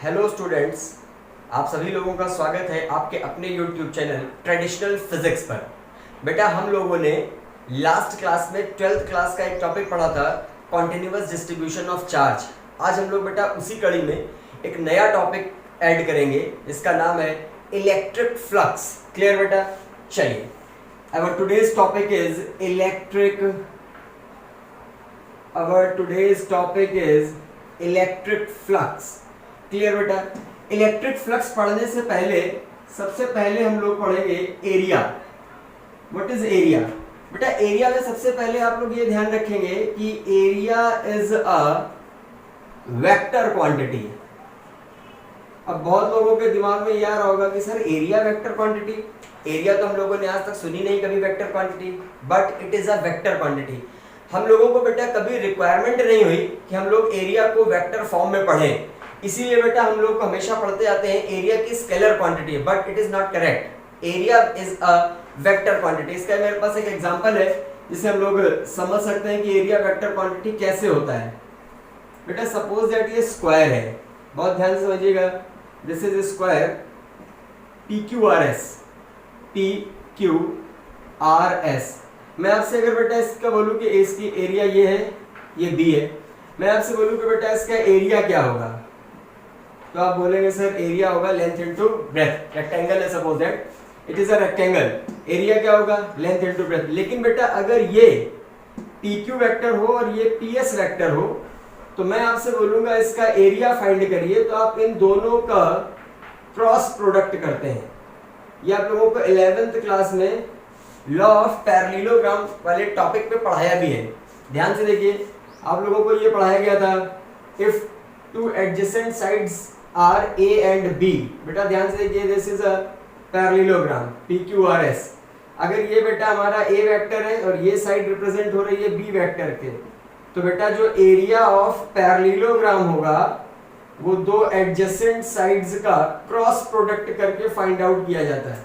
Hello students, आप सभी लोगों का स्वागत है आपके अपने यूट्यूब चैनल ट्रेडिशनल फिजिक्स पर। बेटा हम लोगों ने लास्ट क्लास में 12th क्लास का एक टॉपिक पढ़ा था, कॉन्टिन्यूअस डिस्ट्रीब्यूशन ऑफ चार्ज। आज हम लोग बेटा उसी कड़ी में एक नया टॉपिक ऐड करेंगे, इसका नाम है इलेक्ट्रिक फ्लक्स। क्लियर बेटा? चलिए, our today's topic is electric flux. Clear बेटा? इलेक्ट्रिक फ्लक्स पढ़ने से पहले सबसे पहले हम लोग पढ़ेंगे एरिया। What is area? बेटा एरिया में सबसे पहले आप लोग ये ध्यान रखेंगे कि area is a vector quantity. अब बहुत लोगों के दिमाग में ये आ रहा होगा कि sir area vector quantity, area तो हम लोगों ने आज तक सुनी नहीं कभी vector quantity, but it is a vector quantity. हम लोगों को बेटा कभी रिक्वायरमेंट नहीं हुई कि हम लोग एरिया को वेक्टर फॉर्म में पढ़ें, इसीलिए बेटा हम लोग हमेशा पढ़ते आते हैं एरिया की scalar quantity, but it is not correct. Area is a vector quantity. इसका मेरे पास एक एग्जांपल है जिसे हम लोग समझ सकते हैं कि एरिया वेक्टर क्वांटिटी कैसे होता है। बेटा सपोज दैट ये स्क्वायर है, बहुत ध्यान से समझिएगा। This is square PQRS, PQRS। मैं आपसे अगर बेटा इसका बोलूं कि इसकी एरिया ये है, ये B है, मैं आपसे बोलूं कि बेटा इसका एरिया क्या होगा, तो आप बोलेंगे सर एरिया होगा लेंथ इनटू ब्रेथ। रेक्टेंगल है, suppose that it is a rectangle, area क्या होगा? Length into breadth. लेकिन बेटा अगर ये PQ वेक्टर हो और ये PS वेक्टर हो, तो मैं आपसे बोलूंगा इसका एरिया फाइंड करिए, तो आप इन दोनों का क्रॉस प्रोडक्ट करते हैं। ये आप लोगों को 11th क्लास में लॉ ऑफ पैरेललोग्राम वाले टॉपिक पे पढ़ाया भी है। ध्यान से देखिए, आप लोगों को ये पढ़ाया गया था, if two adjacent sides are A and B। बेटा ध्यान से देखिए, this is a parallelogram PQRS। अगर ये बेटा हमारा A वेक्टर है और ये साइड रिप्रेजेंट हो रही है B वेक्टर के, तो बेटा जो एरिया ऑफ पैरेललोग्राम होगा वो दो एडजेसेंट साइड्स का क्रॉस प्रोडक्ट करके फाइंड आउट किया जाता है।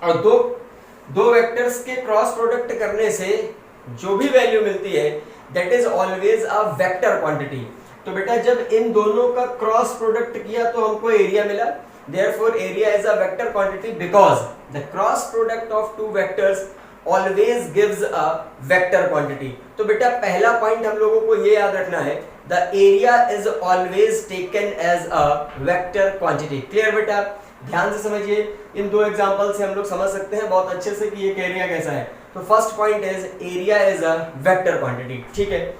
और दो वेक्टर्स के क्रॉस प्रोडक्ट करने से जो भी वैल्यू मिलती है that is always a vector quantity. तो बेटा जब इन दोनों का क्रॉस प्रोडक्ट किया तो हमको एरिया मिला। Therefore area is a vector quantity because the cross product of two vectors always gives a vector quantity. तो बेटा पहला पॉइंट हम लोगों को ये याद रखना है, the area is always taken as a vector quantity. Clear बेटा? ध्यान से समझिए, इन दो एग्जांपल से हम लोग समझ सकते हैं बहुत अच्छे से कि ये एरिया कैसा है। तो first point is area is a vector quantity. ठीक है,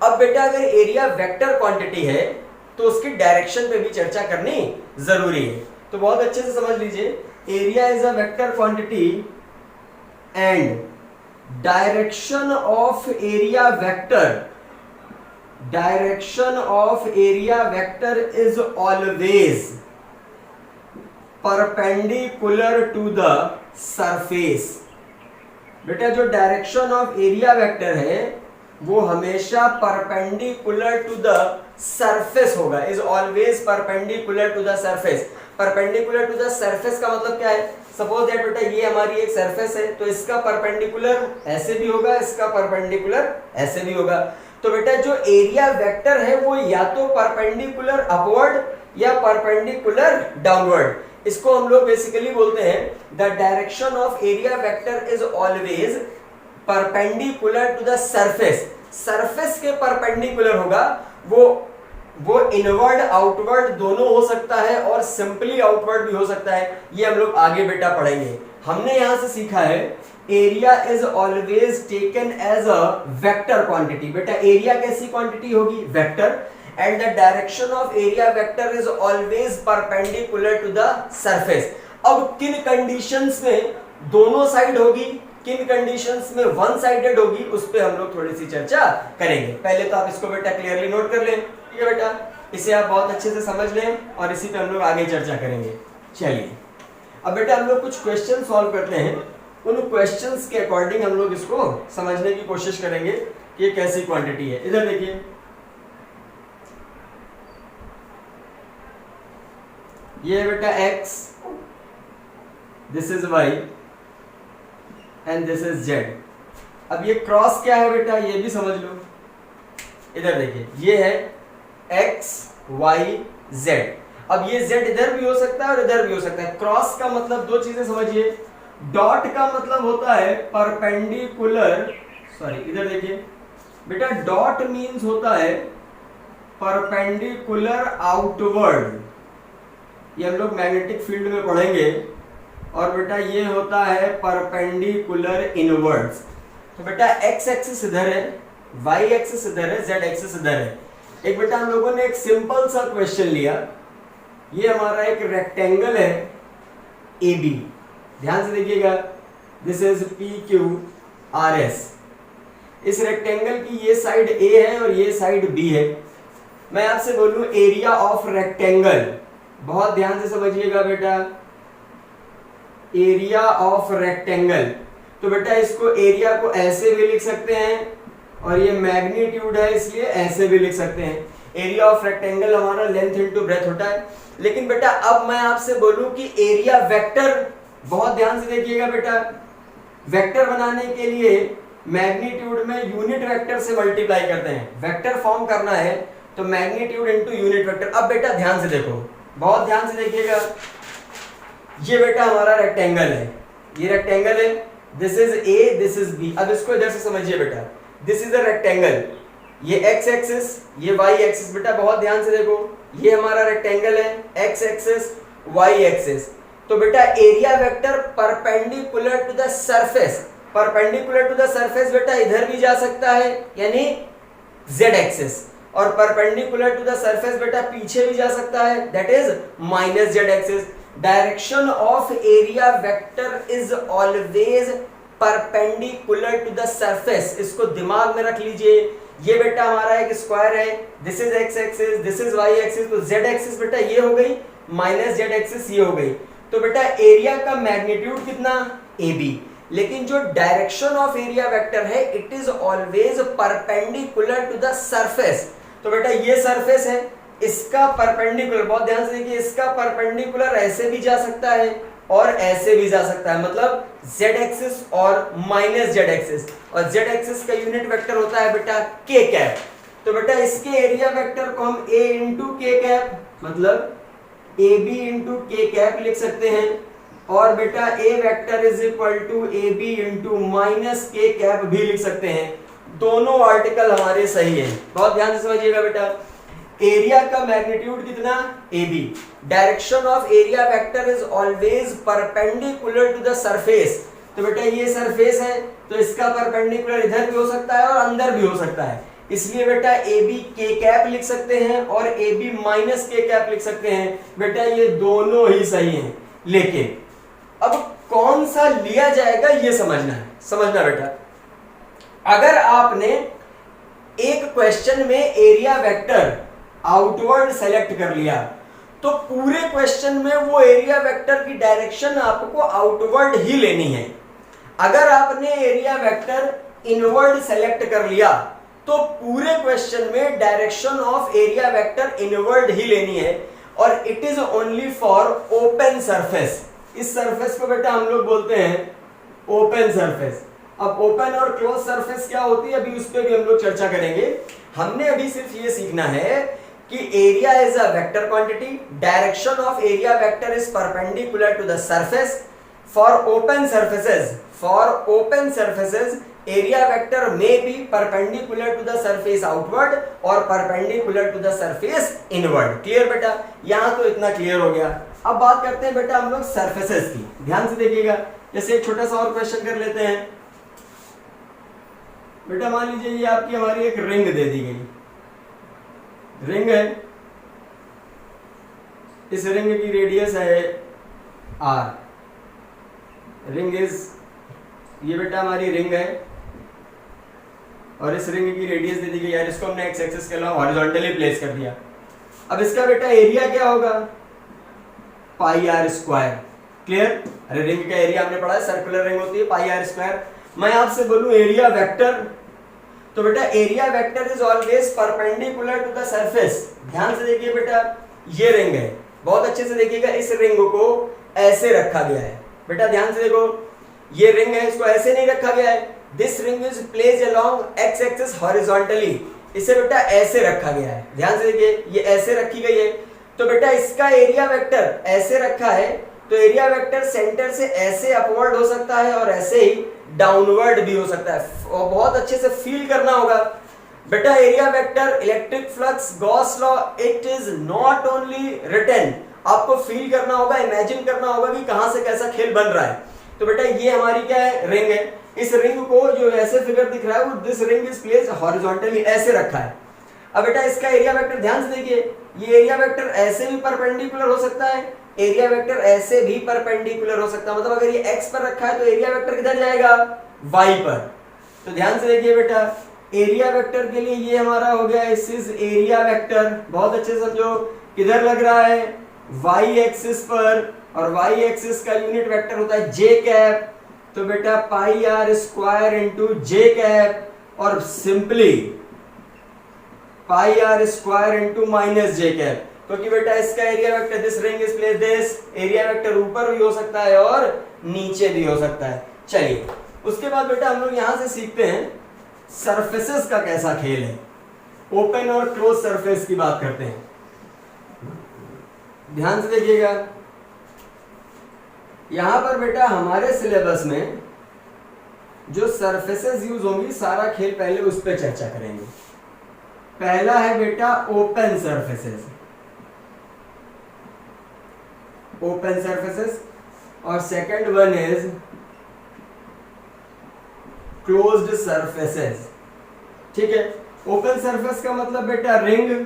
अब बेटा अगर एरिया वेक्टर क्वांटिटी है तो उसकी डायरेक्शन पे भी चर्चा करनी जरूरी है। तो बहुत अच्छे से समझ लीजिए, area is a vector quantity and direction of area vector is always perpendicular to the surface. बेटा जो डायरेक्शन ऑफ एरिया वेक्टर है वो हमेशा परपेंडिकुलर टू द सरफेस होगा, is always perpendicular to the surface. Perpendicular to the surface का मतलब क्या है? सपोज दैट बेटा ये हमारी एक सरफेस है, तो इसका परपेंडिकुलर ऐसे भी होगा, इसका परपेंडिकुलर ऐसे भी होगा। तो बेटा जो एरिया वेक्टर है वो या तो परपेंडिकुलर अपवर्ड या परपेंडिकुलर डाउनवर्ड। इसको हम लोग बेसिकली बोलते हैं the direction of area vector is always perpendicular to the surface. Surface के परपेंडिकुलर होगा, वो इनवर्ड आउटवर्ड दोनों हो सकता है और सिंपली आउटवर्ड भी हो सकता है। ये हम लोग आगे बेटा पढ़ेंगे। हमने यहां से सीखा है area is always taken as a vector quantity. बेटा एरिया कैसी क्वांटिटी होगी? Vector. And the direction of area vector is always perpendicular to the surface. अब किन कंडीशंस में दोनों साइड होगी, किन कंडीशंस में वन साइडेड होगी, उस पे हम लोग थोड़ी सी चर्चा करेंगे। पहले तो आप इसको बेटा क्लियरली नोट कर लें। ठीक है बेटा, इसे आप बहुत अच्छे से समझ लें और इसी पे हम लोग आगे चर्चा करेंगे। चलिए अब बेटा हम लोग कुछ क्वेश्चन सॉल्व करते हैं, उन क्वेश्चंस के अकॉर्डिंग हम लोग इसको समझने की कोशिश करेंगे कि ये कैसी क्वांटिटी है। इधर देखिए, ये बेटा x, this is y and this is z। अब ये क्रॉस क्या है बेटा, ये भी समझ लो। इधर देखिए, ये है x वाई जेड। अब ये जेड इधर भी हो सकता है और इधर भी हो सकता है। क्रॉस का मतलब दो चीजें समझिए, डॉट का मतलब होता है परपेंडिकुलर, सॉरी इधर देखिए बेटा, डॉट मींस होता है परपेंडिकुलर आउटवर्ड, ये हम लोग मैग्नेटिक फील्ड में पढ़ेंगे। और बेटा ये होता है परपेंडिकुलर इनवर्ड्स। तो बेटा एक्स एक्सिस इधर है, वाई एक्सिस इधर है, जेड एक्सिस इधर है। एक बेटा हम लोगों ने एक सिंपल सा क्वेश्चन लिया, ये हमारा एक रेक्टेंगल है ए बी, ध्यान से देखिएगा, this is P Q R S. इस रेक्टेंगल की ये साइड ए है और ये साइड बी है। मैं आपसे बोलूं एरिया ऑफ रेक्टेंगल, बहुत ध्यान से समझिएगा बेटा, एरिया ऑफ रेक्टेंगल। तो बेटा इसको एरिया को ऐसे भी लिख सकते हैं और ये मैग्नीट्यूड है इसलिए ऐसे भी लिख सकते हैं। एरिया ऑफ रेक्टेंगल हमारा लेंथ इनटू ब्रेथ होता है। लेकिन बेटा अब मैं आपसे बोलूं कि एरिया वेक्टर, बहुत ध्यान से देखिएगा बेटा, वेक्टर बनाने के लिए मैग्नीट्यूड में यूनिट वेक्टर से मल्टीप्लाई करते हैं। वेक्टर फॉर्म करना है तो मैग्नीट्यूड इनटू यूनिट वेक्टर। अब बेटा ध्यान से देखो, बहुत ध्यान से देखिएगा, ये बेटा हमारा रेक्टेंगल है, ये रेक्टेंगल है, this is A, this is B. अब इसको इधर से समझिए बेटा, दिस इज अ रेक्टेंगल, ये एक्स एक्सिस, ये वाई एक्सिस। बेटा बहुत ध्यान से देखो, ये हमारा रेक्टेंगल है, एक्स एक्सिस, वाई एक्सिस। तो बेटा area vector perpendicular to the surface, perpendicular to the surface बेटा इधर भी जा सकता है यानी जेड एक्सिस, और परपेंडिकुलर टू द सरफेस बेटा पीछे भी जा सकता है, that is minus Z axis. Direction of area vector is always perpendicular to the surface. इसको दिमाग में रख लीजिए। ये बेटा हमारा एक स्क्वायर है, this is X axis, this is Y axis, तो जेड एक्सिस बेटा ये हो गई, माइनस जेड एक्सिस ये हो गई। तो बेटा एरिया का मैग्नीट्यूड कितना, ए बी। लेकिन जो डायरेक्शन ऑफ एरिया वेक्टर है it is always perpendicular to the surface. तो बेटा ये सरफेस है, इसका परपेंडिकुलर, बहुत ध्यान से देखिए, इसका परपेंडिकुलर ऐसे भी जा सकता है और ऐसे भी जा सकता है, मतलब z एक्सिस और माइनस जेड एक्सिस। और z एक्सिस का यूनिट वेक्टर होता है बेटा k कैप। तो बेटा इसके एरिया वेक्टर को हम a इंटू के कैप, मतलब A B into K cap लिख सकते हैं। और बेटा a vector is equal to A B into minus K cap भी लिख सकते हैं। दोनों आर्टिकल हमारे सही है, बहुत ध्यान से समझिएगा बेटा। एरिया का मैग्नीट्यूड कितना, A B. Direction of area vector is always perpendicular to the surface. तो बेटा ये सरफेस है तो इसका परपेंडिकुलर इधर भी हो सकता है और अंदर भी हो सकता है, इसलिए बेटा ए बी के कैप लिख सकते हैं और A B minus K cap लिख सकते हैं। बेटा ये दोनों ही सही हैं। लेकिन अब कौन सा लिया जाएगा ये समझना है, समझना बेटा। अगर आपने एक क्वेश्चन में एरिया वेक्टर आउटवर्ड सेलेक्ट कर लिया तो पूरे क्वेश्चन में वो एरिया वेक्टर की डायरेक्शन आपको आउटवर्ड ही लेनी है। अगर आपने एरिया वेक्टर इनवर्ड सेलेक्ट कर लिया तो पूरे क्वेश्चन में direction of area vector inward ही लेनी है। और it is only for open surface. इस सरफेस को बेटा हम लोग बोलते हैं ओपन सरफेस। अब ओपन और क्लोज सरफेस क्या होती है अभी उस पर भी हम लोग चर्चा करेंगे। हमने अभी सिर्फ ये सीखना है कि area is a vector quantity, direction of area vector is perpendicular to the surface. For open surfaces area vector may be perpendicular to the surface outward और perpendicular to the surface inward. Clear बेटा, यहां तो इतना clear हो गया। अब बात करते हैं बेटा हम लोग सरफेसेस की, ध्यान से देखिएगा। जैसे एक छोटा सा और क्वेश्चन कर लेते हैं बेटा। मान लीजिए ये आपकी हमारी एक रिंग दे दी गई, रिंग है, इस रिंग की रेडियस है r, रिंग इज, ये बेटा हमारी रिंग है और इस रिंग की रेडियस दे दी गई यार, इसको हमने एक्स एक्सिस के अलावा हॉरिजॉन्टली प्लेस कर दिया। अब इसका बेटा एरिया क्या होगा, पाई आर स्क्वायर। क्लियर, अरे रिंग का एरिया हमने पढ़ा है, सर्कुलर रिंग होती है पाई आर स्क्वायर। मैं आपसे बोलूं एरिया वेक्टर, तो बेटा area vector is always perpendicular to the surface. ध्यान से देखिए बेटा, ये रिंग है, बहुत अच्छे से देखिएगा, इस रिंग को ऐसे रखा गया है। बेटा ध्यान से देखो, ये रिंग है, इसको ऐसे नहीं रखा गया है। This ring is placed along x axis horizontally. इसे बेटा ऐसे रखा गया है, ध्यान से देखिए ये ऐसे रखी गई है, तो बेटा इसका एरिया वेक्टर ऐसे रखा है, तो एरिया वेक्टर सेंटर से ऐसे अपवर्ड हो सकता है और ऐसे ही डाउनवर्ड भी हो सकता है। और बहुत अच्छे से फील करना होगा बेटा, area vector, electric flux, Gauss law, it is not only written, आपको फील करना होगा, इमेजिन करना होगा कि कहां से कैसा खेल बन रहा है। तो बेटा ये हमारी क्या है, रिंग है, इस रिंग को जो ऐसे फिगर दिख रहा है वो this ring is placed horizontally, ऐसे रखा है। अब बेटा इसका एरिया वेक्टर ध्यान से देखिए, ये एरिया वेक्टर ऐसे भी परपेंडिकुलर हो सकता है, एरिया वेक्टर ऐसे भी परपेंडिकुलर हो सकता है, मतलब अगर ये x पर रखा है तो एरिया वेक्टर किधर जाएगा, y पर। तो ध्यान से देखिए बेटा, एरिया वेक्टर के लिए ये हमारा हो गया, इस इज एरिया वेक्टर, बहुत अच्छे से समझो, किधर लग रहा है, y एक्सिस पर, और y एक्सिस का यूनिट वेक्टर होता है j कैप, तो बेटा pi R square into j cap, और simply pi R square into minus j cap, क्योंकि बेटा इसका area vector, this ring is placed, this area vector ऊपर भी हो सकता है और नीचे भी हो सकता है। चलिए उसके बाद बेटा हम लोग यहां से सीखते हैं सरफेसेस का कैसा खेल है, ओपन और क्लोज सरफेस की बात करते हैं। ध्यान से देखिएगा, यहां पर बेटा हमारे सिलेबस में जो सरफेसेस यूज होंगी, सारा खेल पहले उस पर चर्चा करेंगे। पहला है बेटा ओपन सरफेसेस, ओपन सरफेसेस, और second one is closed surfaces. ठीक है, ओपन सरफेस का मतलब बेटा ring,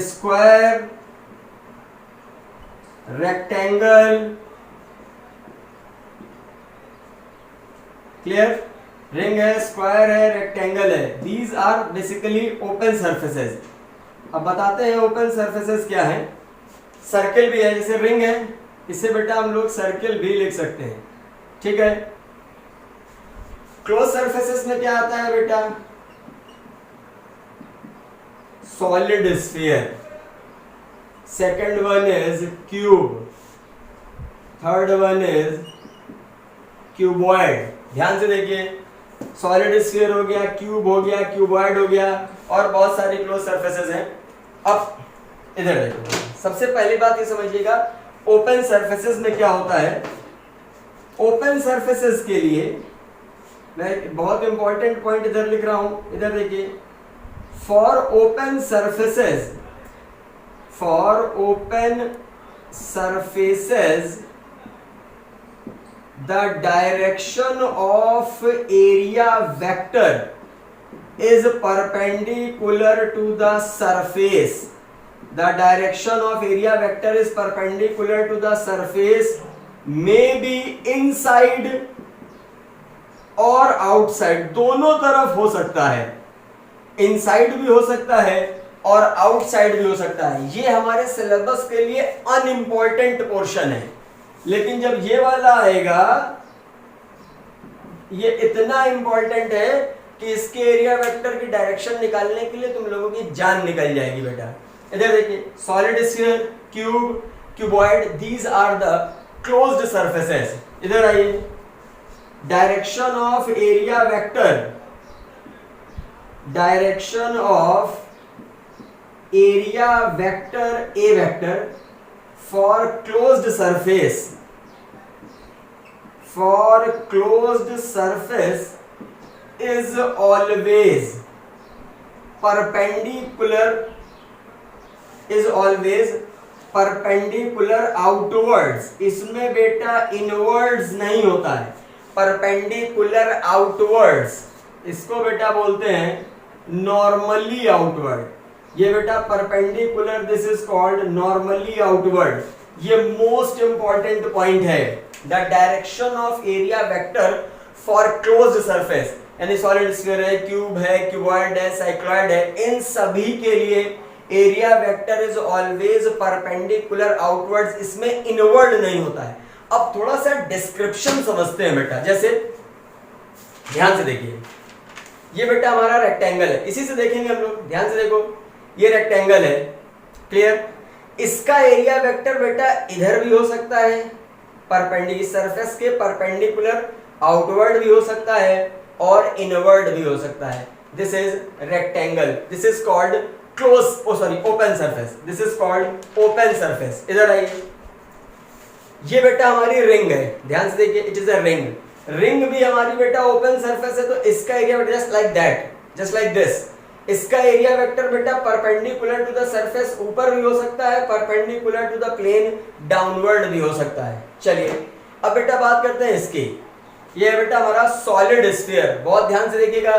square, rectangle, clear, ring है, स्क्वायर है, रेक्टेंगल है, these are basically open surfaces. अब बताते हैं ओपन सरफेसेस क्या है। सर्किल भी है, जैसे रिंग है, इसे बेटा हम लोग सर्किल भी लिख सकते हैं, ठीक है। क्लोज सरफेसेस में क्या आता है बेटा, solid sphere, second one is cube, third one is cuboid. ध्यान से देखिए, सॉलिड स्फीयर हो गया, क्यूब हो गया, क्यूबॉइड हो गया, और बहुत सारी क्लोज सरफेसेस हैं। अब इधर देखो, सबसे पहली बात ये समझिएगा ओपन सरफेसेस में क्या होता है। ओपन सरफेसेस के लिए मैं बहुत इंपॉर्टेंट पॉइंट इधर लिख रहा हूं, इधर देखिए, for open surfaces, for open surfaces the direction of area vector is perpendicular to the surface. The direction of area vector is perpendicular to the surface, may be inside और outside, दोनों तरफ हो सकता है, inside भी हो सकता है और outside भी हो सकता है। ये हमारे सिलेबस के लिए अनइम्पोर्टेंट पोर्शन है, लेकिन जब ये वाला आएगा, ये इतना इंपॉर्टेंट है कि इसके एरिया वेक्टर की डायरेक्शन निकालने के लिए तुम लोगों की जान निकल जाएगी बेटा। इधर देखिए, solid sphere, cube, cuboid, these are the closed surfaces. इधर आइए, direction of area vector, direction of area vector, A vector, for closed surface, for closed surface is always perpendicular, is always perpendicular outwards। इसमें बेटा inwards नहीं होता है, perpendicular outwards, इसको बेटा बोलते हैं normally outward। ये बेटा perpendicular, this is called normally outward. ये मोस्ट इंपॉर्टेंट पॉइंट है, the direction of area vector for closed surface, यानी सॉलिड स्फीयर है, क्यूब है, क्यूबॉइड है, साइक्लॉइड है, इन सभी के लिए area vector is always perpendicular outwards, इसमें इनवर्ड नहीं होता है। अब थोड़ा सा डिस्क्रिप्शन समझते हैं बेटा, जैसे ध्यान से देखिए, ये बेटा हमारा रेक्टेंगल है, इसी से देखेंगे हम लोग, ध्यान से देखो, ये रेक्टेंगल है, क्लियर। इसका एरिया वेक्टर बेटा इधर भी हो सकता है, परपेंडिकुलर सरफेस के परपेंडिकुलर आउटवर्ड भी हो सकता है, और इनवर्ड भी हो सकता है। This is rectangle, this is called close, open surface, this is called open surface. इधर आइए, ये बेटा हमारी रिंग है, ध्यान से देखिए, it is a ring. Ring भी हमारी बेटा ओपन सरफेस है, तो इसका area just like that, just like this. इसका एरिया वेक्टर बेटा परपेंडिकुलर टू द सरफेस ऊपर भी हो सकता है, perpendicular to the plane downward भी हो सकता है। चलिए अब बेटा बात करते हैं इसकी। ये है बेटा हमारा सॉलिड स्फीयर, बहुत ध्यान से देखिएगा,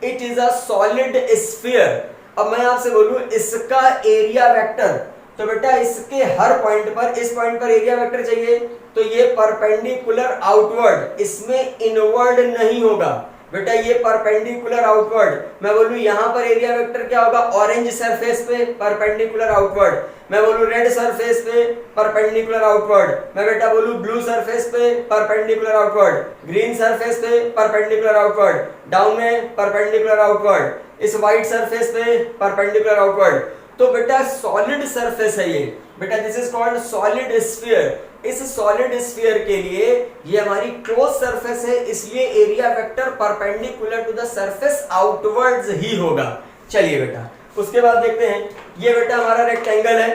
it is a solid sphere. अब मैं आपसे बोलूं इसका एरिया वेक्टर, तो बेटा इसके हर पॉइंट पर, इस पॉइंट पर एरिया वेक्टर चाहिए, तो ये परपेंडिकुलर आउटवर्ड, इसमें इनवर्ड नहीं होगा बेटा, ये परपेंडिकुलर आउटवर्ड। मैं बोलूं यहां पर एरिया वेक्टर क्या होगा, ऑरेंज सरफेस पे परपेंडिकुलर आउटवर्ड। मैं बोलूं रेड सरफेस पे परपेंडिकुलर आउटवर्ड। मैं बेटा बोलूं ब्लू सरफेस पे परपेंडिकुलर आउटवर्ड, ग्रीन सरफेस पे परपेंडिकुलर आउटवर्ड, डाउन में परपेंडिकुलर आउटवर्ड, इस व्हाइट सरफेस पे परपेंडिकुलर आउटवर्ड। तो बेटा सॉलिड सरफेस है ये बेटा, this is called solid sphere. इस सॉलिड स्फीयर के लिए ये हमारी क्लोज सरफेस है, इसलिए area vector perpendicular to the surface outwards ही होगा। चलिए बेटा उसके बाद देखते हैं, ये बेटा हमारा रेक्टेंगल है,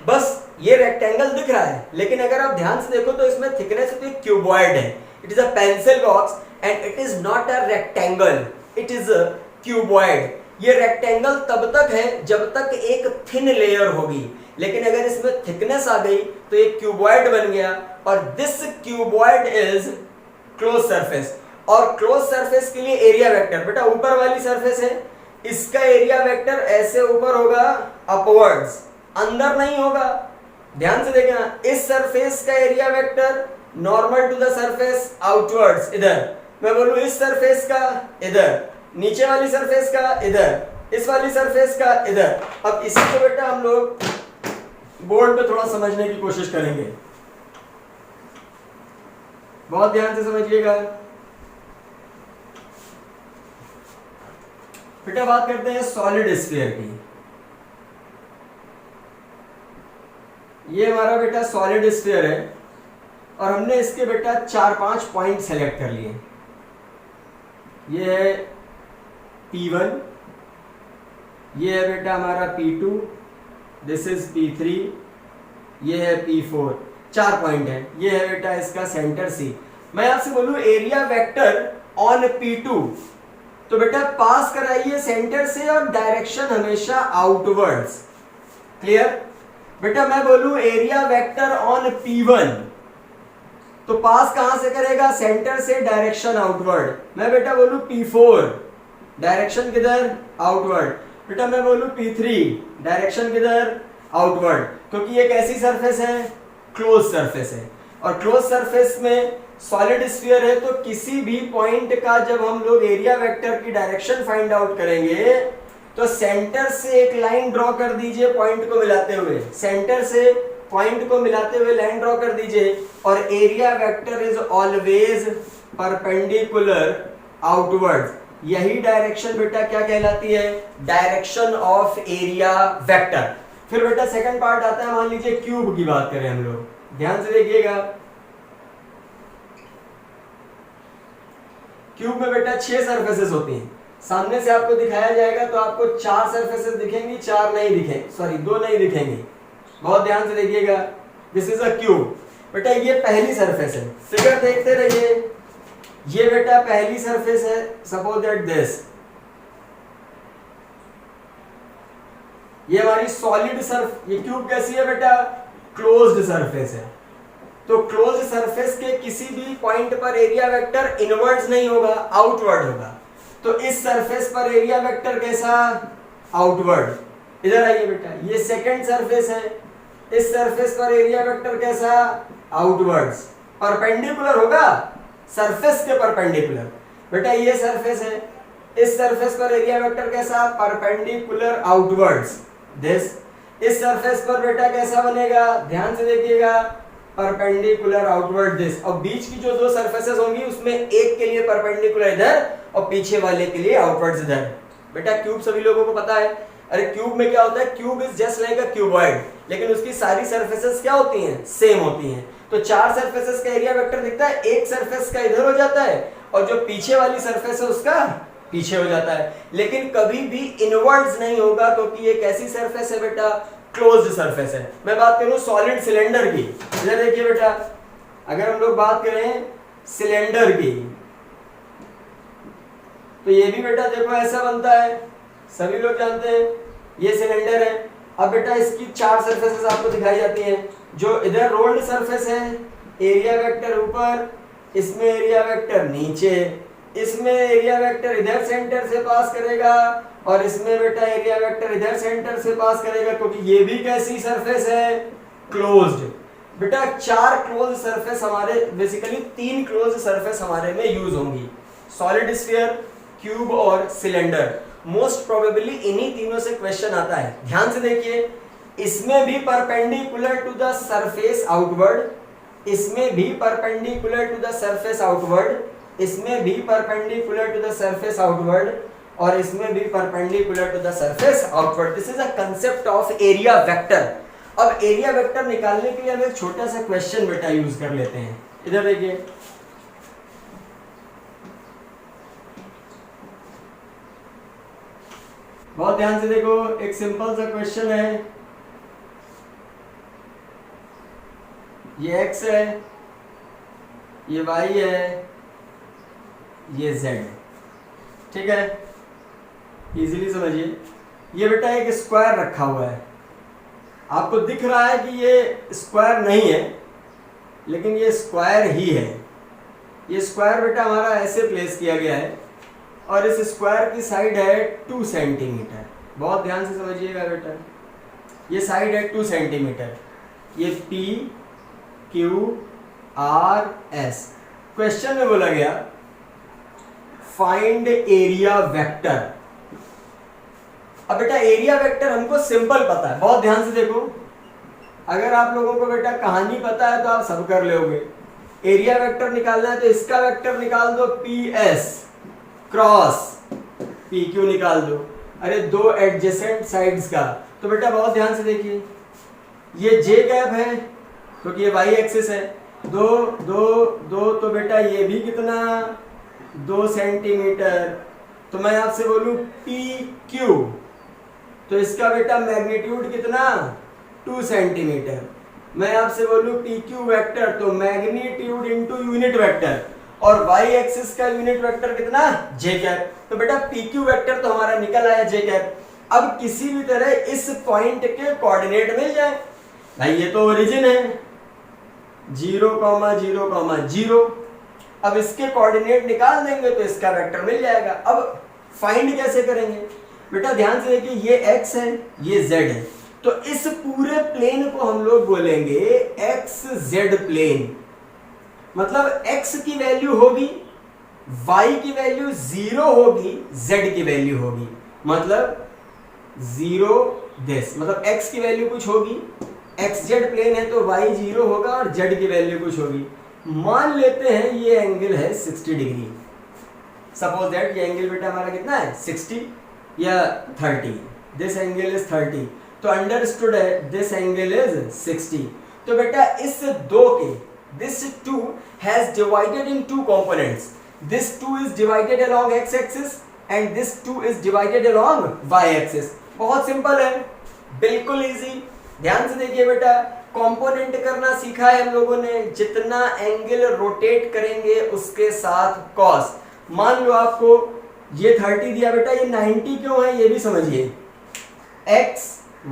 बस ये रेक्टेंगल दिख रहा है, लेकिन अगर आप ध्यान से देखो तो इसमें थिकनेस क्यूबॉइड है। It is a pencil box and it is not a rectangle, it is a cuboid. ये रेक्टेंगल तब तक है जब तक एक थिन लेयर होगी, लेकिन अगर इसमें थिकनेस आ गई तो ये क्यूबॉइड बन गया, और this cuboid is close surface. और क्लोज सरफेस के लिए एरिया वेक्टर बेटा ऊपर वाली सरफेस है, इसका एरिया वेक्टर ऐसे ऊपर होगा अपवर्ड्स, अंदर नहीं होगा। ध्यान से देखना, इस सरफेस का area vector normal to the surface outwards, इधर। मैं बोलूं इस सरफेस का इधर, नीचे वाली सरफेस का इधर, इस वाली सरफेस का इधर। अब इसी को बेटा हम लोग बोर्ड पे थोड़ा समझने की कोशिश करेंगे, बहुत ध्यान से समझिएगा बेटा। बात करते हैं सॉलिड स्फीयर की। ये हमारा बेटा सॉलिड स्फीयर है, और हमने इसके बेटा 4-5 पॉइंट सेलेक्ट कर लिए। ये है P1, ये है बेटा हमारा P2, दिस इज P3, ये है P4, 4 पॉइंट है। ये है बेटा इसका सेंटर C। मैं आपसे बोलूं एरिया वेक्टर ऑन P2, तो बेटा पास कराइए सेंटर से और डायरेक्शन हमेशा आउटवर्ड्स। क्लियर बेटा। मैं बोलूं एरिया वेक्टर ऑन P1, तो पास कहां से करेगा, सेंटर से, डायरेक्शन आउटवर्ड। मैं बेटा बोलूं P4, डायरेक्शन किधर, आउटवर्ड। बेटा मैं बोलूं P3, डायरेक्शन किधर, आउटवर्ड, क्योंकि ये कैसी सरफेस है, क्लोज सरफेस है। और क्लोज सरफेस में सॉलिड स्फीयर है, तो किसी भी पॉइंट का जब हम लोग एरिया वेक्टर की डायरेक्शन फाइंड आउट करेंगे, तो सेंटर से एक लाइन ड्रॉ कर दीजिए पॉइंट को मिलाते हुए, सेंटर से पॉइंट को मिलाते हुए लाइन ड्रॉ कर दीजिए, और area vector is always perpendicular outward. यही डायरेक्शन बेटा क्या कहलाती है, डायरेक्शन ऑफ एरिया वेक्टर। फिर बेटा सेकंड पार्ट आता है, मान लीजिए क्यूब की बात करें हम लोग, ध्यान से देखिएगा। क्यूब में बेटा 6 सरफेसेस होती हैं, सामने से आपको दिखाया जाएगा तो आपको 4 सरफेसेस दिखेंगी, 4 नहीं दिखेंगे, सॉरी 2 नहीं दिखेंगी, बहुत ध्यान से देखिएगा। दिस इज अ क्यूब बेटा, ये पहली सरफेस है, फिगर देखते रहिए। ये बेटा पहली सरफेस है, सपोज दैट दिस, ये हमारी सॉलिड सरफेस। ये क्यूब कैसी है बेटा, क्लोज्ड सरफेस है, तो क्लोज्ड सरफेस के किसी भी पॉइंट पर एरिया वेक्टर इनवर्ड्स नहीं होगा, आउटवर्ड होगा। तो इस सरफेस पर एरिया वेक्टर कैसा, आउटवर्ड। इधर आइए बेटा, ये सेकंड सरफेस है, इस सरफेस पर एरिया वेक्टर कैसा, आउटवर्ड्स, परपेंडिकुलर होगा सरफेस के परपेंडिकुलर। बेटा ये सरफेस है, इस सरफेस पर एरिया वेक्टर कैसा, परपेंडिकुलर आउटवर्ड्स। दिस इस सरफेस पर बेटा कैसा बनेगा, ध्यान से देखिएगा, परपेंडिकुलर आउटवर्ड दिस। और बीच की जो 2 सरफेसेस होंगी उसमें एक के लिए परपेंडिकुलर इधर और पीछे वाले के लिए आउटवर्ड्स इधर। बेटा क्यूब सभी लोगों को पता है। अरे क्यूब में क्या होता है, cube is just like a cuboid, लेकिन उसकी सारी सरफेसेस क्या होती हैं, सेम होती हैं। तो 4 सरफेसेस का एरिया वेक्टर दिखता है, एक सरफेस का इधर हो जाता है और जो पीछे वाली सरफेस है उसका पीछे हो जाता है, लेकिन कभी भी इनवर्ड्स नहीं होगा, क्योंकि ये कैसी सरफेस है बेटा, क्लोज्ड सरफेस है। मैं बात करूं सॉलिड सिलेंडर की, इधर देखिए बेटा, अगर हम लोग बात करें सिलेंडर की, तो ये भी बेटा देखो ऐसा बनता है, सभी लोग जानते हैं ये सिलेंडर है। अब बेटा इसकी चार सरफेसेस आपको दिखाई जाती हैं, जो इधर रोल्ड सरफेस है, एरिया वेक्टर ऊपर, इसमें एरिया वेक्टर नीचे, इसमें एरिया वेक्टर इधर सेंटर से पास करेगा, और इसमें बेटा एरिया वेक्टर इधर सेंटर से पास करेगा, क्योंकि ये भी कैसी सरफेस है, क्लोज्ड। बेटा चार क्लोज सरफेस हमारे, बेसिकली तीन क्लोज सरफेस हमारे में यूज होंगी, सॉलिड स्फीयर, क्यूब और सिलेंडर। मोस्ट प्रोबेबली इन्हीं तीनों से क्वेश्चन आता है। ध्यान से देखिए, इसमें भी perpendicular to the surface outward, इसमें भी perpendicular to the surface outward, इसमें भी perpendicular to the surface outward, और इसमें भी perpendicular to the surface outward. This is a concept of area vector. अब एरिया वेक्टर निकालने के लिए हम एक छोटा सा क्वेश्चन बेटा यूज कर लेते हैं। इधर देखिए, बहुत ध्यान से देखो, एक सिंपल सा क्वेश्चन है, ये x है, ये y है, ये z है, ठीक है, इजीली समझिए। ये बेटा एक स्क्वायर रखा हुआ है, आपको दिख रहा है कि ये स्क्वायर नहीं है, लेकिन ये स्क्वायर ही है। ये स्क्वायर बेटा हमारा ऐसे प्लेस किया गया है, और इस स्क्वायर की साइड है 2 सेंटीमीटर। बहुत ध्यान से समझिएगा बेटा, ये साइड है 2 सेंटीमीटर। ये P Q R S। Question में बोला गया फाइंड एरिया वेक्टर। अब बेटा एरिया वेक्टर हमको सिंपल पता है, बहुत ध्यान से देखो, अगर आप लोगों को बेटा कहानी पता है तो आप सब कर लोगे। एरिया वेक्टर निकालना है तो इसका वेक्टर निकाल दो, PS क्रॉस PQ निकाल दो, अरे दो एडजेसेंट साइड्स का। तो बेटा बहुत ध्यान से देखिए, ये J गैप है क्योंकि ये y एक्सिस है, दो दो दो, तो बेटा ये भी कितना, 2 सेंटीमीटर। तो मैं आपसे बोलूं PQ, तो इसका बेटा मैग्नीट्यूड कितना, 2 सेंटीमीटर। मैं आपसे बोलूं PQ वेक्टर, तो मैग्नीट्यूड इनटू यूनिट वेक्टर, और y एक्सिस का यूनिट वेक्टर कितना, j कैप। तो बेटा PQ वेक्टर तो हमारा निकल आया j कैप। अब किसी भी तरह इस पॉइंट के कोऑर्डिनेट मिल जाए, भाई ये तो ओरिजिन है 0,0,0। अब इसके कोऑर्डिनेट निकाल देंगे तो इसका वेक्टर मिल जाएगा। अब फाइंड कैसे करेंगे बेटा, ध्यान से देखिए, ये x है, ये z है, तो इस पूरे प्लेन को हम लोग बोलेंगे XZ प्लेन। मतलब x की वैल्यू होगी, y की वैल्यू 0 होगी, z की वैल्यू होगी, मतलब 0 दिस, मतलब x की वैल्यू कुछ होगी, XZ प्लेन है तो y 0 होगा और z की वैल्यू कुछ होगी। मान लेते हैं ये एंगल है 60 डिग्री, सपोज दैट ये एंगल बेटा हमारा कितना है 60 या 30, दिस एंगल इज 30, तो अंडरस्टूड है दिस एंगल इज 60। तो बेटा इस दो के, this 2 has divided in 2 components, this 2 is divided along x axis and this 2 is divided along y axis। बहुत सिंपल है, बिल्कुल इजी। ध्यान से देखिए बेटा, कंपोनेंट करना सीखा है हम लोगों ने, जितना एंगल रोटेट करेंगे उसके साथ कॉस। मान लो आपको ये 30 दिया बेटा, ये 90 क्यों है ये भी समझिए। x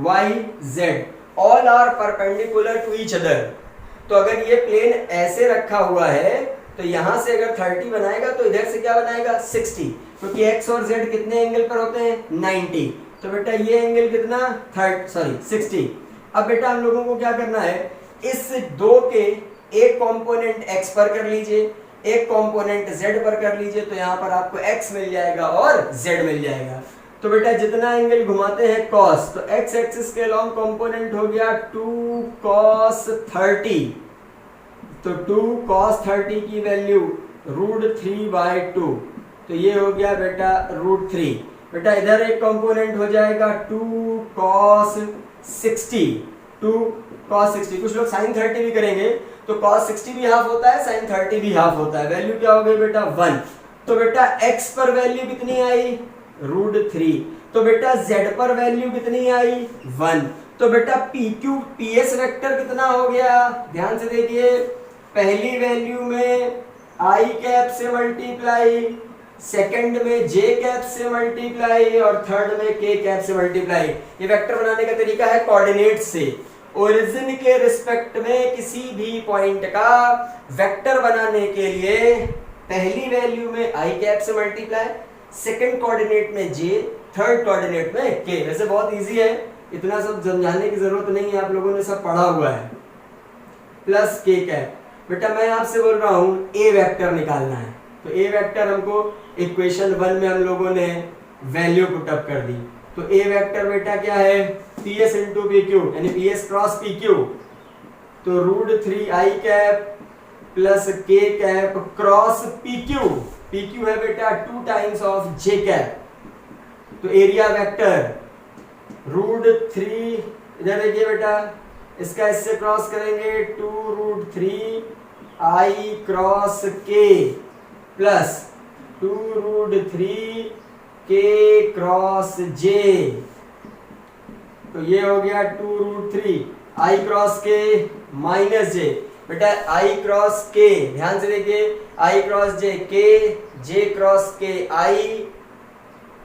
y z all are perpendicular to each other, तो अगर ये प्लेन ऐसे रखा हुआ है तो यहां से अगर 30 बनाएगा तो इधर से क्या बनाएगा 60, क्योंकि x और z कितने एंगल पर होते हैं 90, तो बेटा ये एंगल कितना 60। अब बेटा हम लोगों को क्या करना है, इस दो के एक कंपोनेंट x पर कर लीजिए, एक कंपोनेंट z पर कर लीजिए, तो यहाँ पर आपको x मिल जाएगा और z मिल जाएगा। तो बेटा जितना एंगल घुमाते हैं cos, तो x एक्सिस के लॉन्ग कंपोनेंट हो गया 2 cos 30, तो 2 cos 30 की वैल्यू √3/2, तो ये हो गया बेटा √3। बेटा इधर एक कंपोनेंट हो जाएगा 2 cos 60, 2 cos 60, कुछ लोग sin 30 भी करेंगे तो cos 60 भी हाफ होता है, sin 30 भी हाफ होता है। वैल्यू क्या हो गई बेटा 1। तो बेटा x पर वैल्यू कितनी आई √3। तो बेटा z पर वैल्यू कितनी आई 1। तो बेटा PQ PS वेक्टर कितना हो गया, ध्यान से देखिए, पहली वैल्यू में i कैप से मल्टीप्लाई, सेकंड में j कैप से मल्टीप्लाई और थर्ड में k कैप से मल्टीप्लाई। ये वेक्टर बनाने का तरीका है कोऑर्डिनेट से। ओरिजिन के रिस्पेक्ट में किसी भी पॉइंट का वेक्टर बनाने के लिए पहली वैल्यू में i कैप से मल्टीप्लाई, सेकंड कोऑर्डिनेट में j, थर्ड कोऑर्डिनेट में k। वैसे बहुत इजी है, इतना सब समझाने की जरूरत नहीं है, आप लोगों ने सब पढ़ा हुआ है। Plus k cap. बेटा मैं आपसे बोल रहा हूं a वेक्टर निकालना है, तो a वेक्टर हमको इक्वेशन 1 में हम लोगों ने वैल्यू पुट अप कर दी। तो a वेक्टर बेटा क्या है ps इंटू pq, यानी ps क्रॉस pq। तो √3i cap plus k cap cross pq, pq है बेटा 2 टाइम्स ऑफ j कैप। तो एरिया वेक्टर √3, इधर देखिए बेटा, इसका इससे क्रॉस करेंगे 2√3i cross k plus 2√3k cross j। तो ये हो गया 2√3i cross k minus j। बेटा i क्रॉस k, ध्यान से देखिए, i cross j k, j cross k i,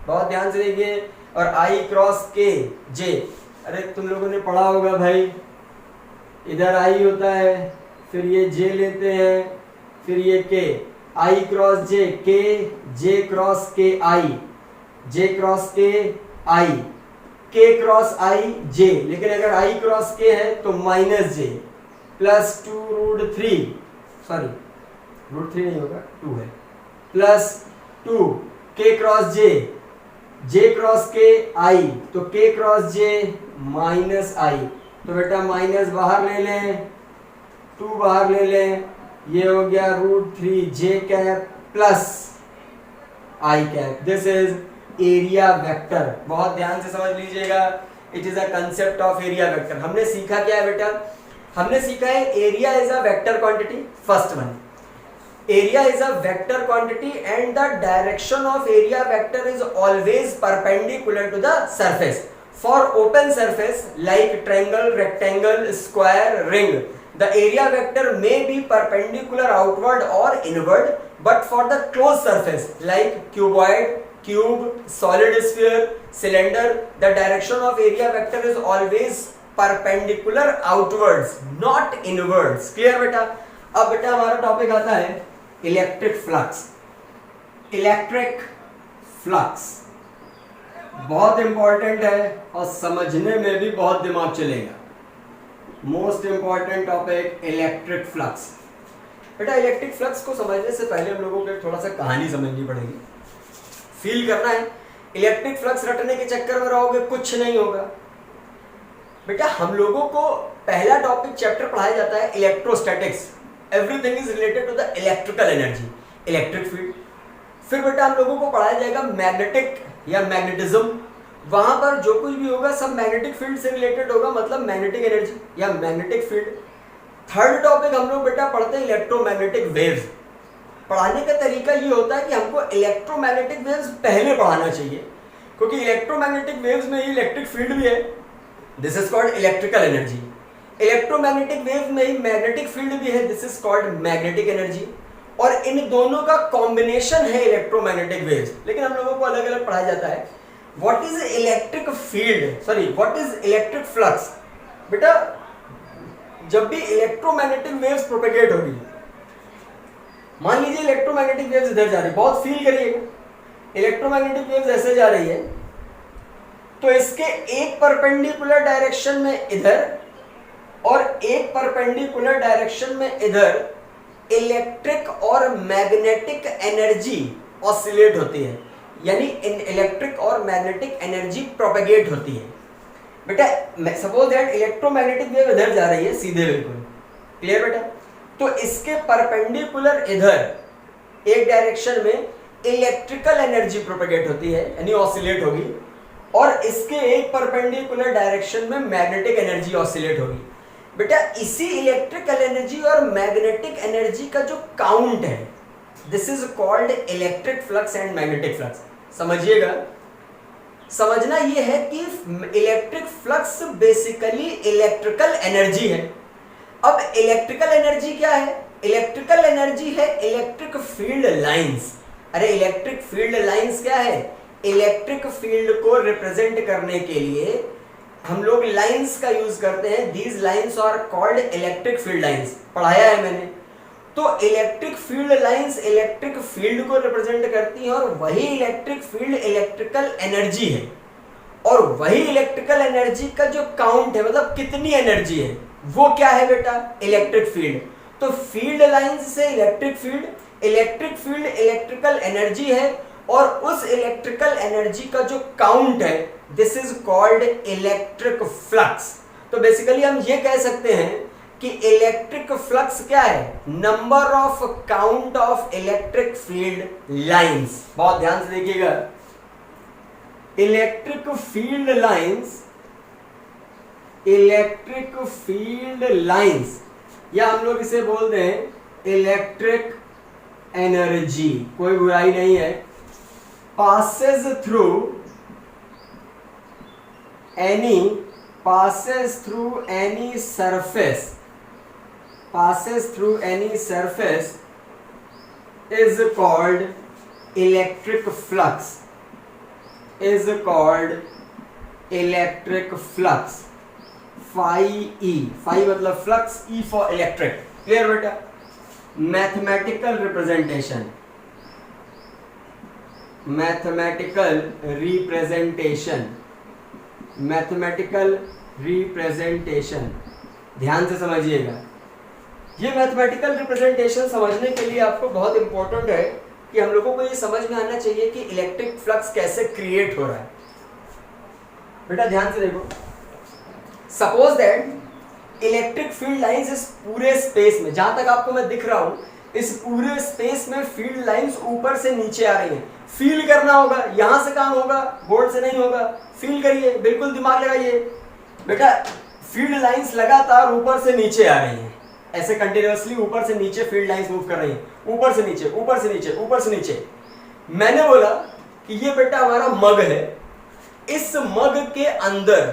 बहुत ध्यान से देखिए, और i क्रॉस k j। अरे तुम लोगों ने पढ़ा होगा भाई, इधर i होता है, फिर ये j लेते हैं, फिर ये k, i cross j k, j cross k i, j cross k i, k cross i j। लेकिन अगर i क्रॉस k है तो माइनस j प्लस 2√3, सॉरी √3 नहीं होगा, 2 है, plus 2 k cross j, j cross k i, तो k cross j minus i। तो बेटा माइनस बाहर ले लें, 2 बाहर ले लें, ये हो गया √3j cap plus i cap. This is area vector. बहुत ध्यान से समझ लीजिएगा, it is a concept of area vector. हमने सीखा क्या है बेटा, हमने सीखा है area is a vector quantity, first one. Area is a vector quantity and the direction of area vector is always perpendicular to the surface. For open surface like triangle, rectangle, square, ring, the area vector may be perpendicular outward or inward, but for the closed surface like cuboid, cube, solid sphere, cylinder, the direction of area vector is always perpendicular outwards, not inwards. Clear बेटा? अब बेटा हमारा topic आता है electric flux. Electric flux बहुत important है और समझने में भी बहुत दिमाग चलेगा। Most important topic electric flux. बेटा इलेक्ट्रिक फ्लक्स को समझने से पहले हम लोगों को थोड़ा सा कहानी समझनी पड़ेगी, फील करना है। इलेक्ट्रिक फ्लक्स रटने के चक्कर में रहोगे कुछ नहीं होगा। बेटा हम लोगों को पहला टॉपिक चैप्टर पढ़ाया जाता है electrostatics. Everything is related to the electrical energy, electric field. फिर बेटा हम लोगों को पढ़ाया जाएगा मैग्नेटिक या मैग्नेटिज्म। वहां पर जो कुछ भी होगा सब मैग्नेटिक फील्ड से रिलेटेड होगा, मतलब मैग्नेटिक एनर्जी या मैग्नेटिक फील्ड। थर्ड टॉपिक हम लोग बेटा पढ़ते हैं इलेक्ट्रोमैग्नेटिक वेव्स। पढ़ाने का तरीका ये होता है कि हमको इलेक्ट्रोमैग्नेटिक वेव्स पहले पढ़ाना चाहिए, क्योंकि इलेक्ट्रोमैग्नेटिक वेव्स में ही इलेक्ट्रिक फील्ड भी है। This is called electrical energy. Electromagnetic wave में ही मैग्नेटिक फील्ड भी है, this is called magnetic energy. और इन दोनों का कॉम्बिनेशन है इलेक्ट्रोमैग्नेटिक वेव्स। लेकिन हम लोगों को अलग अलग पढ़ाया जाता है। What is electric field, sorry what is electric flux. बेटा जब भी इलेक्ट्रोमैग्नेटिक वेव्स प्रोपेगेट होगी, मान लीजिए इलेक्ट्रोमैग्नेटिक वेव्स इधर जा रही है, बहुत फील करिएगा, इलेक्ट्रोमैग्नेटिक वेव्स ऐसे जा रही है, तो इसके एक परपेंडिकुलर डायरेक्शन में इधर और एक परपेंडिकुलर डायरेक्शन में इधर इलेक्ट्रिक और मैग्नेटिक एनर्जी ऑसिलेट होती है, यानी इलेक्ट्रिक और मैग्नेटिक एनर्जी प्रोपेगेट होती है। बेटा सपोज दैट इलेक्ट्रोमैग्नेटिक वेव इधर जा रही है सीधे, बिल्कुल क्लियर बेटा। तो इसके परपेंडिकुलर इधर एक डायरेक्शन में इलेक्ट्रिकल एनर्जी प्रोपेगेट होती है, यानी ऑसिलेट होगी, और इसके एक परपेंडिकुलर डायरेक्शन में मैग्नेटिक एनर्जी ऑसिलेट होगी। बेटा इसी इलेक्ट्रिकल एनर्जी और मैग्नेटिक एनर्जी का जो काउंट है, this is called electric flux and magnetic flux. समझिएगा, समझना यह है कि electric flux basically electrical energy है। अब इलेक्ट्रिकल एनर्जी क्या है? इलेक्ट्रिकल एनर्जी है इलेक्ट्रिक फील्ड लाइंस। अरे इलेक्ट्रिक फील्ड लाइंस क्या है? इलेक्ट्रिक फील्ड को रिप्रेजेंट करने के लिए हम लोग लाइंस का यूज करते हैं। These lines are called electric field lines, पढ़ाया है मैंने। तो electric field lines electric field को रिप्रेजेंट करती हैं और वही इलेक्ट्रिक फील्ड इलेक्ट्रिकल एनर्जी है। और वही इलेक्ट्रिकल एनर्जी का जो काउंट है, मतलब कितनी एनर्जी है, वो क्या है बेटा? Electric field. तो फील्ड लाइंस से इलेक्ट्रिक फील्ड इलेक्ट्रिकल एनर्जी है और उस इलेक्ट्रिकल एनर्जी का जो काउंट है, this is called electric flux. तो बेसिकली हम ये कह सकते हैं कि इलेक्ट्रिक फ्लक्स क्या है? Number of count of electric field lines. बहुत ध्यान से देखिएगा, इलेक्ट्रिक फील्ड लाइंस या हम लोग इसे बोलते हैं इलेक्ट्रिक एनर्जी, कोई बुराई नहीं है। passes through any surface is called electric flux, phi E, phi मतलब flux, E for electric। Clear बेटा? मैथमेटिकल रिप्रेजेंटेशन, ध्यान से समझिएगा। ये मैथमेटिकल रिप्रेजेंटेशन समझने के लिए आपको बहुत इंपॉर्टेंट है कि हम लोगों को ये समझ में आना चाहिए कि इलेक्ट्रिक फ्लक्स कैसे क्रिएट हो रहा है। बेटा ध्यान से देखो, suppose that electric field lines इस पूरे स्पेस में, जहां तक आपको मैं दिख रहा हूं, इस पूरे स्पेस में फील्ड लाइंस ऊपर से नीचे आ रही हैं। फील करना होगा, यहां से काम होगा, बोर्ड से नहीं होगा। फील करिए, बिल्कुल दिमाग लगाइए। बेटा फील्ड लाइंस लगातार ऊपर से नीचे आ रही हैं, ऐसे कंटिन्यूअसली ऊपर से नीचे फील्ड लाइंस मूव कर रही हैं, ऊपर से नीचे, ऊपर से नीचे, ऊपर से नीचे। मैंने बोला कि ये बेटा हमारा मग है, इस मग के अंदर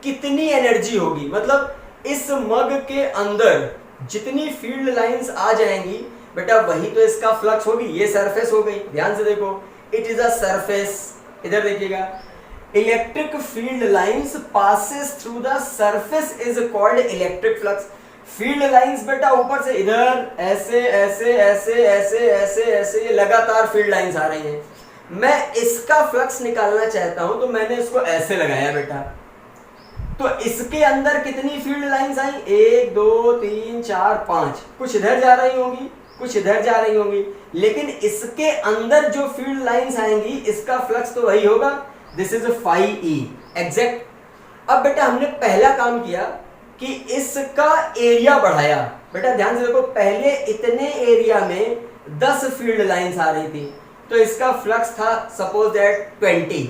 कितनी एनर्जी होगी, मतलब इस मग के अंदर जितनी फील्ड लाइंस आ जाएंगी बेटा, वही तो इसका फ्लक्स होगी। ये सरफेस हो गई, ध्यान से देखो, इट इज अ सरफेस। इधर देखिएगा, electric field lines passes through the surface is called electric flux. Field lines बेटा ऊपर से इधर ऐसे ऐसे ऐसे ऐसे ऐसे ऐसे ये लगातार फील्ड लाइंस आ रही हैं। मैं इसका फ्लक्स निकालना चाहता हूं तो मैंने इसको ऐसे लगाया बेटा। तो इसके अंदर कितनी फील्ड लाइंस आई? 1 2 3 4 5। कुछ इधर जा रही होंगी, कुछ इधर जा रही होंगी, लेकिन इसके अंदर जो फील्ड लाइंस आएंगी इसका फ्लक्स तो वही होगा। This is phi E exact. अब बेटा हमने पहला काम किया कि इसका एरिया बढ़ाया। बेटा ध्यान से देखो, पहले इतने एरिया में 10 फील्ड लाइंस आ रही थी, तो इसका फ्लक्स था सपोज दैट 20।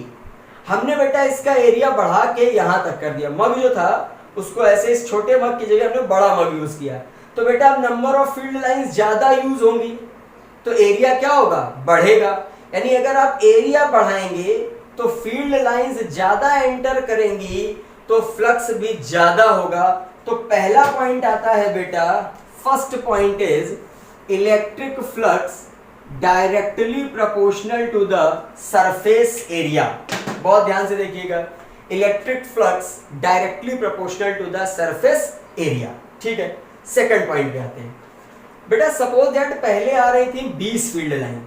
हमने बेटा इसका एरिया बढ़ा के यहां तक कर दिया। मग जो था उसको ऐसे इस छोटे मग की जगह हमने बड़ा मग यूज किया। तो बेटा अब नंबर ऑफ फील्ड लाइंस ज्यादा यूज होंगी तो एरिया क्या होगा? बढ़ेगा। यानी अगर आप एरिया बढ़ाएंगे तो फील्ड लाइंस ज्यादा एंटर करेंगी तो फ्लक्स भी ज्यादा होगा। तो पहला पॉइंट आता है बेटा, first point is electric flux directly proportional to the surface area. बहुत ध्यान से देखिएगा, electric flux directly proportional to the surface area. ठीक है, सेकंड पॉइंट पे आते हैं। बेटा सपोज दैट पहले आ रही थी 20 फील्ड लाइन,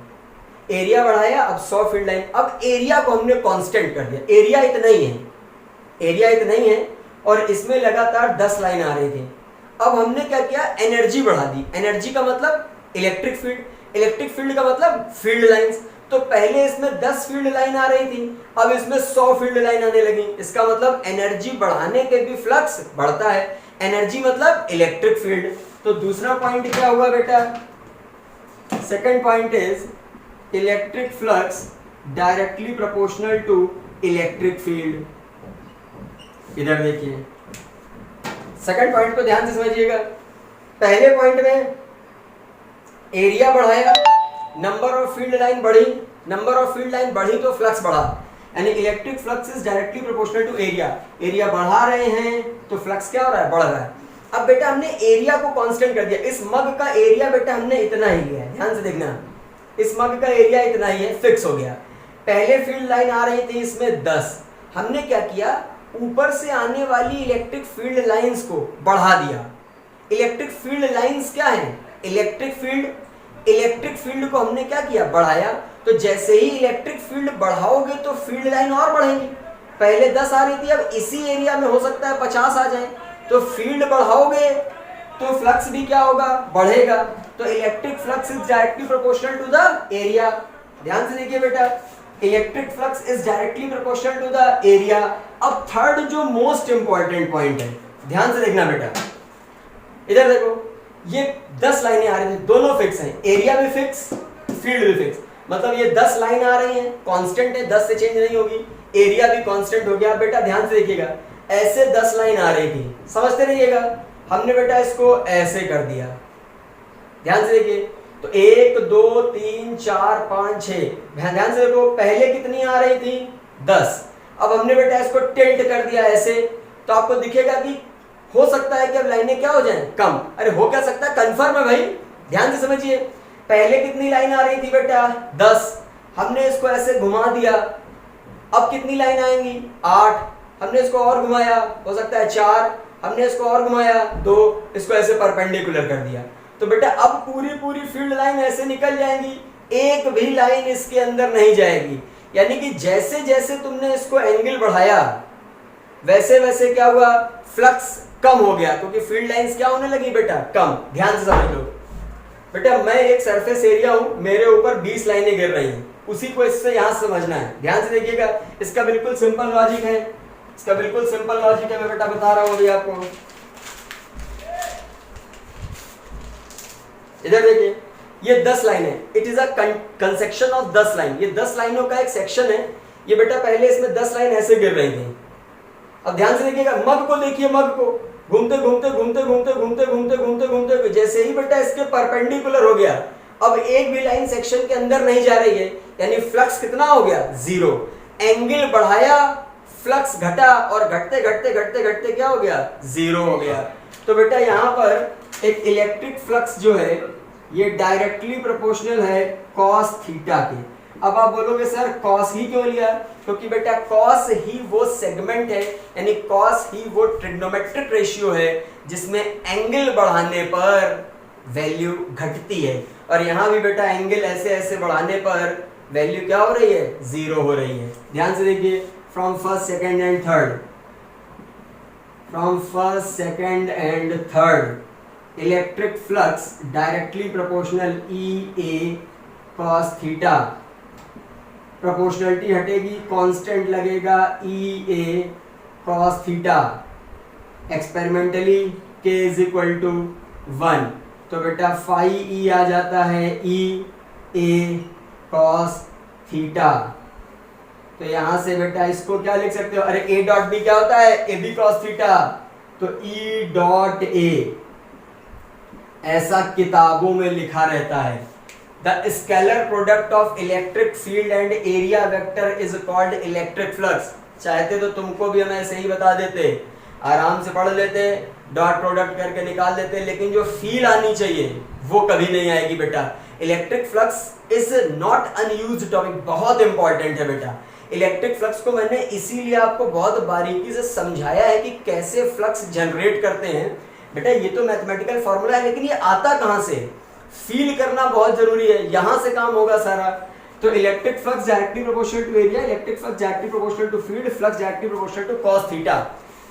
एरिया बढ़ाया, अब 100 फील्ड लाइन। अब एरिया को हमने कांस्टेंट कर दिया, एरिया इतना ही है, एरिया इतना ही है, और इसमें लगातार 10 लाइन आ रही थी। अब हमने क्या किया? एनर्जी बढ़ा दी। एनर्जी का मतलब इलेक्ट्रिक फील्ड, इलेक्ट्रिक फील्ड का मतलब फील्ड लाइंस। तो पहले इसमें 10 फील्ड लाइन आ रही थी, अब इसमें 100 फील्ड लाइन आने लगी। इसका मतलब एनर्जी बढ़ाने के भी फ्लक्स बढ़ता है। एनर्जी मतलब इलेक्ट्रिक फील्ड। तो दूसरा पॉइंट क्या हुआ बेटा? Second point is electric flux directly proportional to electric field. इधर देखिए सेकंड पॉइंट को ध्यान से समझिएगा। पहले पॉइंट में एरिया बढ़ाया, नंबर ऑफ फील्ड लाइन बढ़ी, नंबर ऑफ फील्ड लाइन बढ़ी तो फ्लक्स बढ़ा, यानी electric flux is directly proportional to area. Area बढ़ा रहे हैं तो फ्लक्स क्या हो रहा है, बढ़ रहा है। अब बेटा हमने एरिया को कांस्टेंट कर दिया, इस मग का एरिया बेटा हमने इतना ही लिया है, ध्यान से देखना, इस मग का एरिया इतना ही है, फिक्स हो गया। पहले फील्ड लाइन आ रही थी इसमें 10, हमने क्या किया, ऊपर से आने वाली इलेक्ट्रिक फील्ड लाइंस को बढ़ा दिया। इलेक्ट्रिक फील्ड लाइंस क्या है, इलेक्ट्रिक फील्ड को हमने क्या किया, बढ़ाया। तो जैसे ही इलेक्ट्रिक फील्ड बढ़ाओगे तो फील्ड लाइन और बढ़ेंगी। पहले 10 आ रही थी, अब इसी एरिया में हो सकता है 50 आ जाए, तो फील्ड बढ़ाओगे तो फ्लक्स भी क्या होगा, बढ़ेगा। तो electric flux is directly proportional to the area. ध्यान से देखिए बेटा, electric flux is directly proportional to the area. अब थर्ड जो मोस्ट इंपॉर्टेंट पॉइंट है, ध्यान से देखना बेटा, इधर देखो, ये 10 लाइनें आ रही हैं, दोनों फिक्स हैं, एरिया भी फिक्स, फील्ड भी फिक्स। मतलब ये 10 लाइन आ रही हैं, कांस्टेंट है, 10 से चेंज नहीं होगी, एरिया भी कांस्टेंट हो गया। बेटा ध्यान से देखिएगा, ऐसे 10 लाइन आ रही थी, समझते रहिएगा, हमने बेटा इसको ऐसे कर दिया। ध्यान से देखिए, तो 1 2 3 4 5 6, ध्यान से देखो, पहले कितनी आ रही थी, 10। अब हमने बेटा इसको टिल्ट कर दिया ऐसे, तो आपको दिखेगा कि हो सकता है कि अब लाइनें क्या हो जाएं, कम। अरे हो क्या सकता है, कंफर्म है भाई, ध्यान से समझिए। पहले कितनी लाइन आ रही थी बेटा, 10, हमने इसको ऐसे घुमा दिया, अब कितनी लाइन आएंगी, 8, हमने इसको और घुमाया, हो सकता है 4, हमने इसको और घुमाया 2, इसको ऐसे परपेंडिकुलर कर दिया। तो बेटा अब पूरी फील्ड लाइन ऐसे निकल जाएंगी, एक भी लाइन इसके अंदर नहीं जाएगी। यानी कि जैसे जैसे तुमने इसको एंगल बढ़ाया वैसे वैसे क्या हुआ, फ्लक्स कम हो गया, क्योंकि फील्ड लाइंस क्या होने लगी बेटा, कम। ध्यान से समझ लो बेटा, मैं एक सरफेस एरिया हूं, मेरे ऊपर 20 लाइनें गिर रही हैं, उसी को इससे यहां समझना है। ध्यान से देखिएगा, इसका बिल्कुल सिंपल लॉजिक है, इसका बिल्कुल सिंपल लॉजिक है, मैं बेटा बता रहा हूं अभी आपको। इधर देखिए, ये 10 लाइन है, it is a concession of 10 line, ये 10 लाइनों का एक सेक्शन है। ये बेटा पहले इसमें 10 लाइन ऐसे गिर रही थी। अब ध्यान से देखिएगा, मग को देखिए, मग को घूमते घूमते घूमते घूमते घूमते घूमते घूमते घूमते जैसे ही बेटा इसके परपेंडिकुलर हो गया, अब एक भी लाइन सेक्शन के अंदर नहीं जा रही है, यानी फ्लक्स कितना हो गया, 0। एंगल बढ़ाया, फ्लक्स घटा, और घटते घटते घटते घटते क्या हो गया, 0 हो गया। तो बेटा यहाँ पर एक इलेक्ट्रिक फ्लक्स जो है ये डायरेक्टली प्रोपोर्शनल है कॉस थीटा के। अब आप बोलोगे सर कॉस ही क्यों लिया, क्योंकि बेटा कॉस ही वो सेगमेंट है, यानी कॉस ही वो ट्रिग्नोमेट्रिक रेशियो है जिसमें एंगल बढ़ाने पर वैल्यू घटती है, और यहां भी बेटा एंगल ऐसे ऐसे बढ़ाने पर वैल्यू क्या हो रही है, 0 हो रही है। ध्यान से देखिए, from first second and third, from first second and third electric flux directly proportional E A cos theta, proportionality हटेगी, कांस्टेंट लगेगा E A cos theta, experimentally K is equal to 1, तो बेटा फाई E आ जाता है E A cos theta. तो यहां से बेटा इसको क्या लिख सकते हो, अरे A डॉट B क्या होता है, A B cos थीटा, तो E डॉट A ऐसा किताबों में लिखा रहता है। The scalar product of electric field and area vector is called electric flux। चाहते तो तुमको भी हम ऐसे ही बता देते, आराम से पढ़ लेते, डॉट प्रोडक्ट करके निकाल देते, लेकिन जो फील आनी चाहिए वो कभी नहीं आएगी बेटा। Electric flux is not unused topic, बहुत इंपॉर्टेंट है बेटा। इलेक्ट्रिक फ्लक्स को मैंने इसीलिए आपको बहुत बारीकी से समझाया है कि कैसे फ्लक्स जनरेट करते हैं। बेटा ये तो मैथमेटिकल फॉर्मूला है, लेकिन ये आता कहां से, फील करना बहुत जरूरी है, यहां से काम होगा सारा। तो electric flux directly proportional to area, electric flux directly proportional to field, flux directly proportional to cos theta.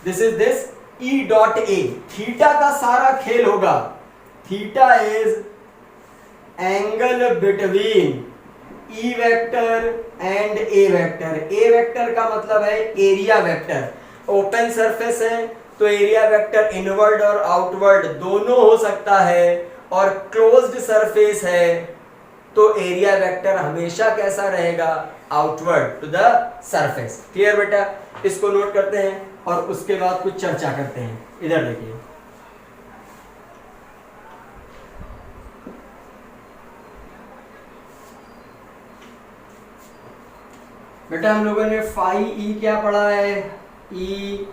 This is this E dot A। Theta का सारा खेल होगा, theta is angle between E vector and A vector. A vector का मतलब है area vector. Open surface है तो area vector inward और आउटवर्ड दोनों हो सकता है, और क्लोज्ड सरफेस है तो एरिया वेक्टर हमेशा कैसा रहेगा, outward to the surface. Clear बेटा, इसको नोट करते हैं और उसके बाद कुछ चर्चा करते हैं। इधर देखिए, बेटा हम लोगों ने फाई ई क्या पढ़ा है, ई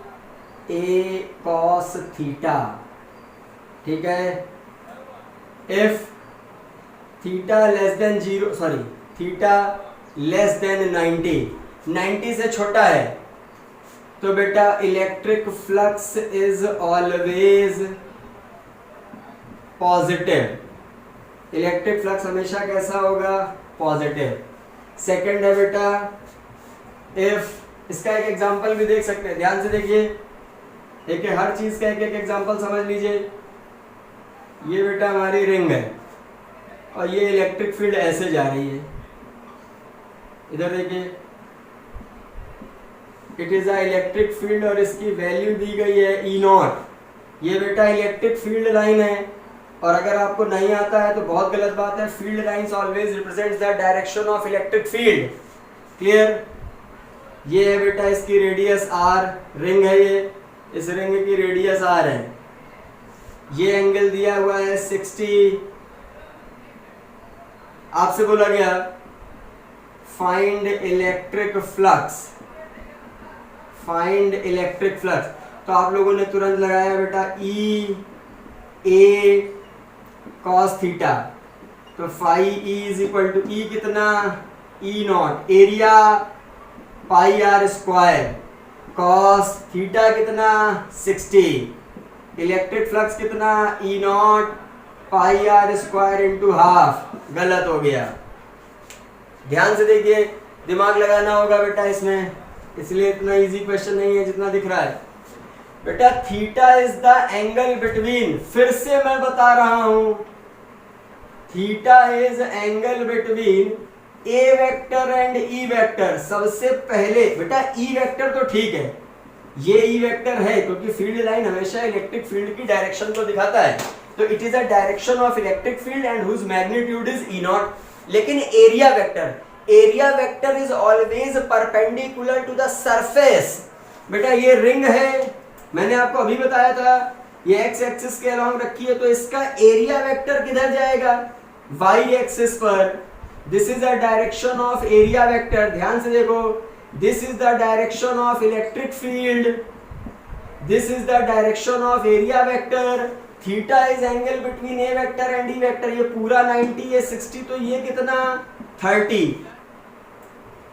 ए कॉस थीटा, ठीक है। If theta less than 0, sorry theta less than 90 से छोटा है तो बेटा electric flux is always positive. Electric flux हमेशा कैसा होगा, पॉजिटिव। सेकंड है बेटा, इफ, इसका एक एग्जांपल भी देख सकते हैं, ध्यान से देखिए, एक हर चीज का एक एक एग्जांपल समझ लीजिए। ये बेटा हमारी रिंग है और ये इलेक्ट्रिक फील्ड ऐसे जा रही है, इधर देखिए, it is a electric field और इसकी वैल्यू दी गई है ई नॉट। ये बेटा इलेक्ट्रिक फील्ड लाइन है, और अगर आपको नहीं आता है तो बहुत गलत बात है। Field lines always represents the direction of electric field. Clear, ये है बेटा इसकी रेडियस आर, रिंग है ये, इस रिंग की रेडियस आर है, ये एंगल दिया हुआ है 60। आपसे बोला गया find electric flux, find electric flux, तो आप लोगों ने तुरंत लगाया बेटा ई ए कॉस थीटा, तो phi E is equal to E कितना, E naught, area pi R square, cos theta कितना 60, इलेक्ट्रिक फ्लक्स कितना E naught pi R square into half. गलत हो गया, ध्यान से देखिए, दिमाग लगाना होगा बेटा इसमें, इसलिए इतना इजी क्वेश्चन नहीं है जितना दिख रहा है। बेटा theta is the angle between, फिर से मैं बता रहा हूं, theta is angle between A vector and E vector. सबसे पहले बेटा ई वेक्टर तो ठीक है, ये ई वेक्टर है क्योंकि फील्ड लाइन हमेशा इलेक्ट्रिक फील्ड की डायरेक्शन को दिखाता है, तो it is a direction of electric field and whose magnitude is E naught. लेकिन area vector, area vector is always perpendicular to the surface. बेटा ये रिंग है, मैंने आपको अभी बताया था, ये एक्स एक्सिस के अलोंग रखी है, तो इसका एरिया वेक्टर किधर जाएगा, वाई एक्सिस पर। This is the direction of area vector, ध्यान से देखो, this is the direction of electric field, this is the direction of area vector. Theta is angle between A vector and E vector, ये पूरा 90, ये 60, तो ये कितना 30।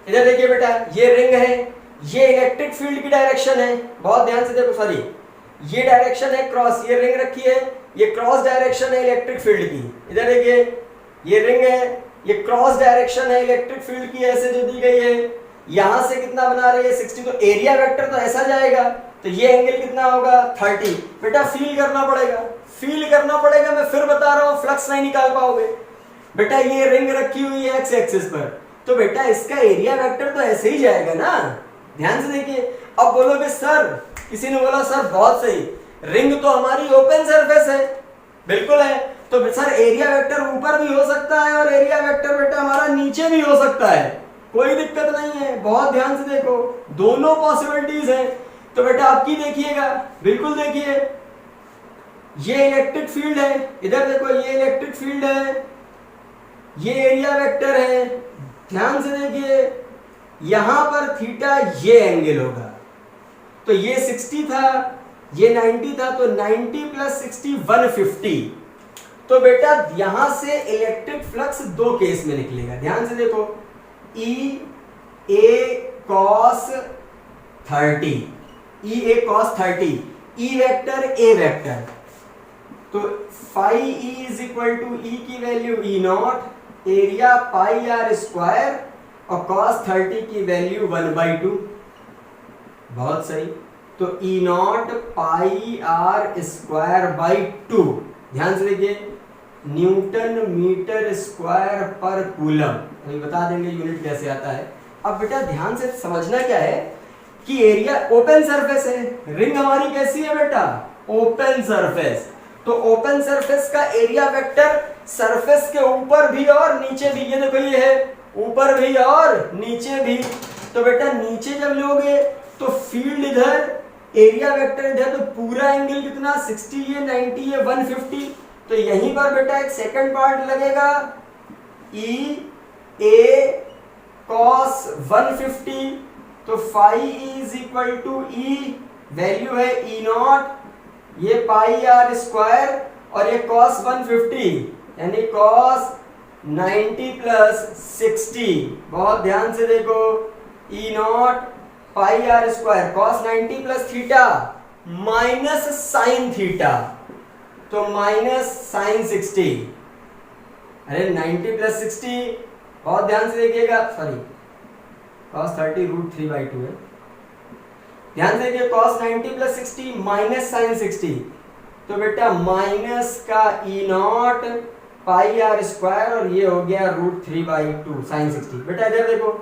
इधर देखिए बेटा, ये रिंग है, ये इलेक्ट्रिक फील्ड की डायरेक्शन है, बहुत ध्यान से देखो, सॉरी ये डायरेक्शन है क्रॉस, ये रिंग रखी है, ये क्रॉस डायरेक्शन है इलेक्ट्रिक फील्ड की। इधर देखिए ये रिंग है, ये क्रॉस डायरेक्शन है इलेक्ट्रिक फील्ड की, ऐसे जो दी गई है, यहां से कितना बना रही है 60, तो एरिया वेक्टर तो ऐसा जाएगा, तो ये एंगल कितना होगा 30। बेटा फील करना पड़ेगा, फील करना पड़ेगा, मैं फिर बता रहा हूं, फ्लक्स नहीं निकाल पाओगे। बेटा ये रिंग रखी हुई है एक्स एक्सिस पर, तो बेटा इसका एरिया वेक्टर तो ऐसे ही जाएगा ना, ध्यान से देखिए। अब बोलोगे सर, किसी ने बोला सर बहुत सही, रिंग तो हमारी ओपन सरफेस है, बिल्कुल है, तो सर एरिया वेक्टर ऊपर भी हो सकता है और एरिया वेक्टर बेटा हमारा नीचे भी हो सकता है, कोई दिक्कत नहीं है, बहुत ध्यान से देखो, दोनों पॉसिबिलिटीज हैं। तो बेटा आपकी देखिएगा, बिल्कुल देखिए, ये इलेक्ट्रिक फील्ड है, इधर देखो ये इलेक्ट्रिक फील्ड है, ये एरिया वेक्टर है, ध्यान से देखिए, यहां पर थीटा ये एंगल होगा, तो ये 60 था, ये 90 था, तो 90 प्लस 60 150। तो बेटा यहां से इलेक्ट्रिक फ्लक्स दो केस में निकलेगा, ध्यान से देखो, E A cos 30, E A cos 30, E vector A vector, तो phi E is equal to E की value E naught, area pi R square, और cos 30 की वैल्यू 1/2। बहुत सही, तो E naught pi R square by 2। ध्यान से देखिए, न्यूटन मीटर स्क्वायर पर कूलम, अभी बता देंगे यूनिट कैसे आता है। अब बेटा ध्यान से समझना क्या है कि एरिया ओपन सरफेस है, रिंग हमारी कैसी है बेटा, ओपन सरफेस, तो ओपन सरफेस का एरिया वेक्टर सरफेस के ऊपर भी और नीचे भी, ये देखो ये है, ऊपर भी और नीचे भी। तो बेटा नीचे जब लोगे तो फील्ड इधर, एरिया वेक्टर इधर, तो पूरा एंगल कितना 60, ये 90, ये 150। तो यहीं पर बेटा एक सेकंड पार्ट लगेगा, ई ए कॉस 150। तो phi is equal to E, value है ई नॉट, ये पाई आर स्क्वायर, और ये कॉस 150 यानी कॉस 90 प्लस 60। बहुत ध्यान से देखो, E naught pi R square cos 90 plus theta minus sine theta, तो माइनस साइन 60। अरे 90 प्लस 60, बहुत ध्यान से देखिएगा, सॉरी cos 30 √3/2 है। ध्यान से देखिए, cos 90 प्लस 60 माइनस साइन 60, तो बेटा माइनस का ई नॉट पाई आर स्क्वायर, और ये हो गया √3/2 साइन 60। बेटा इधर देखो,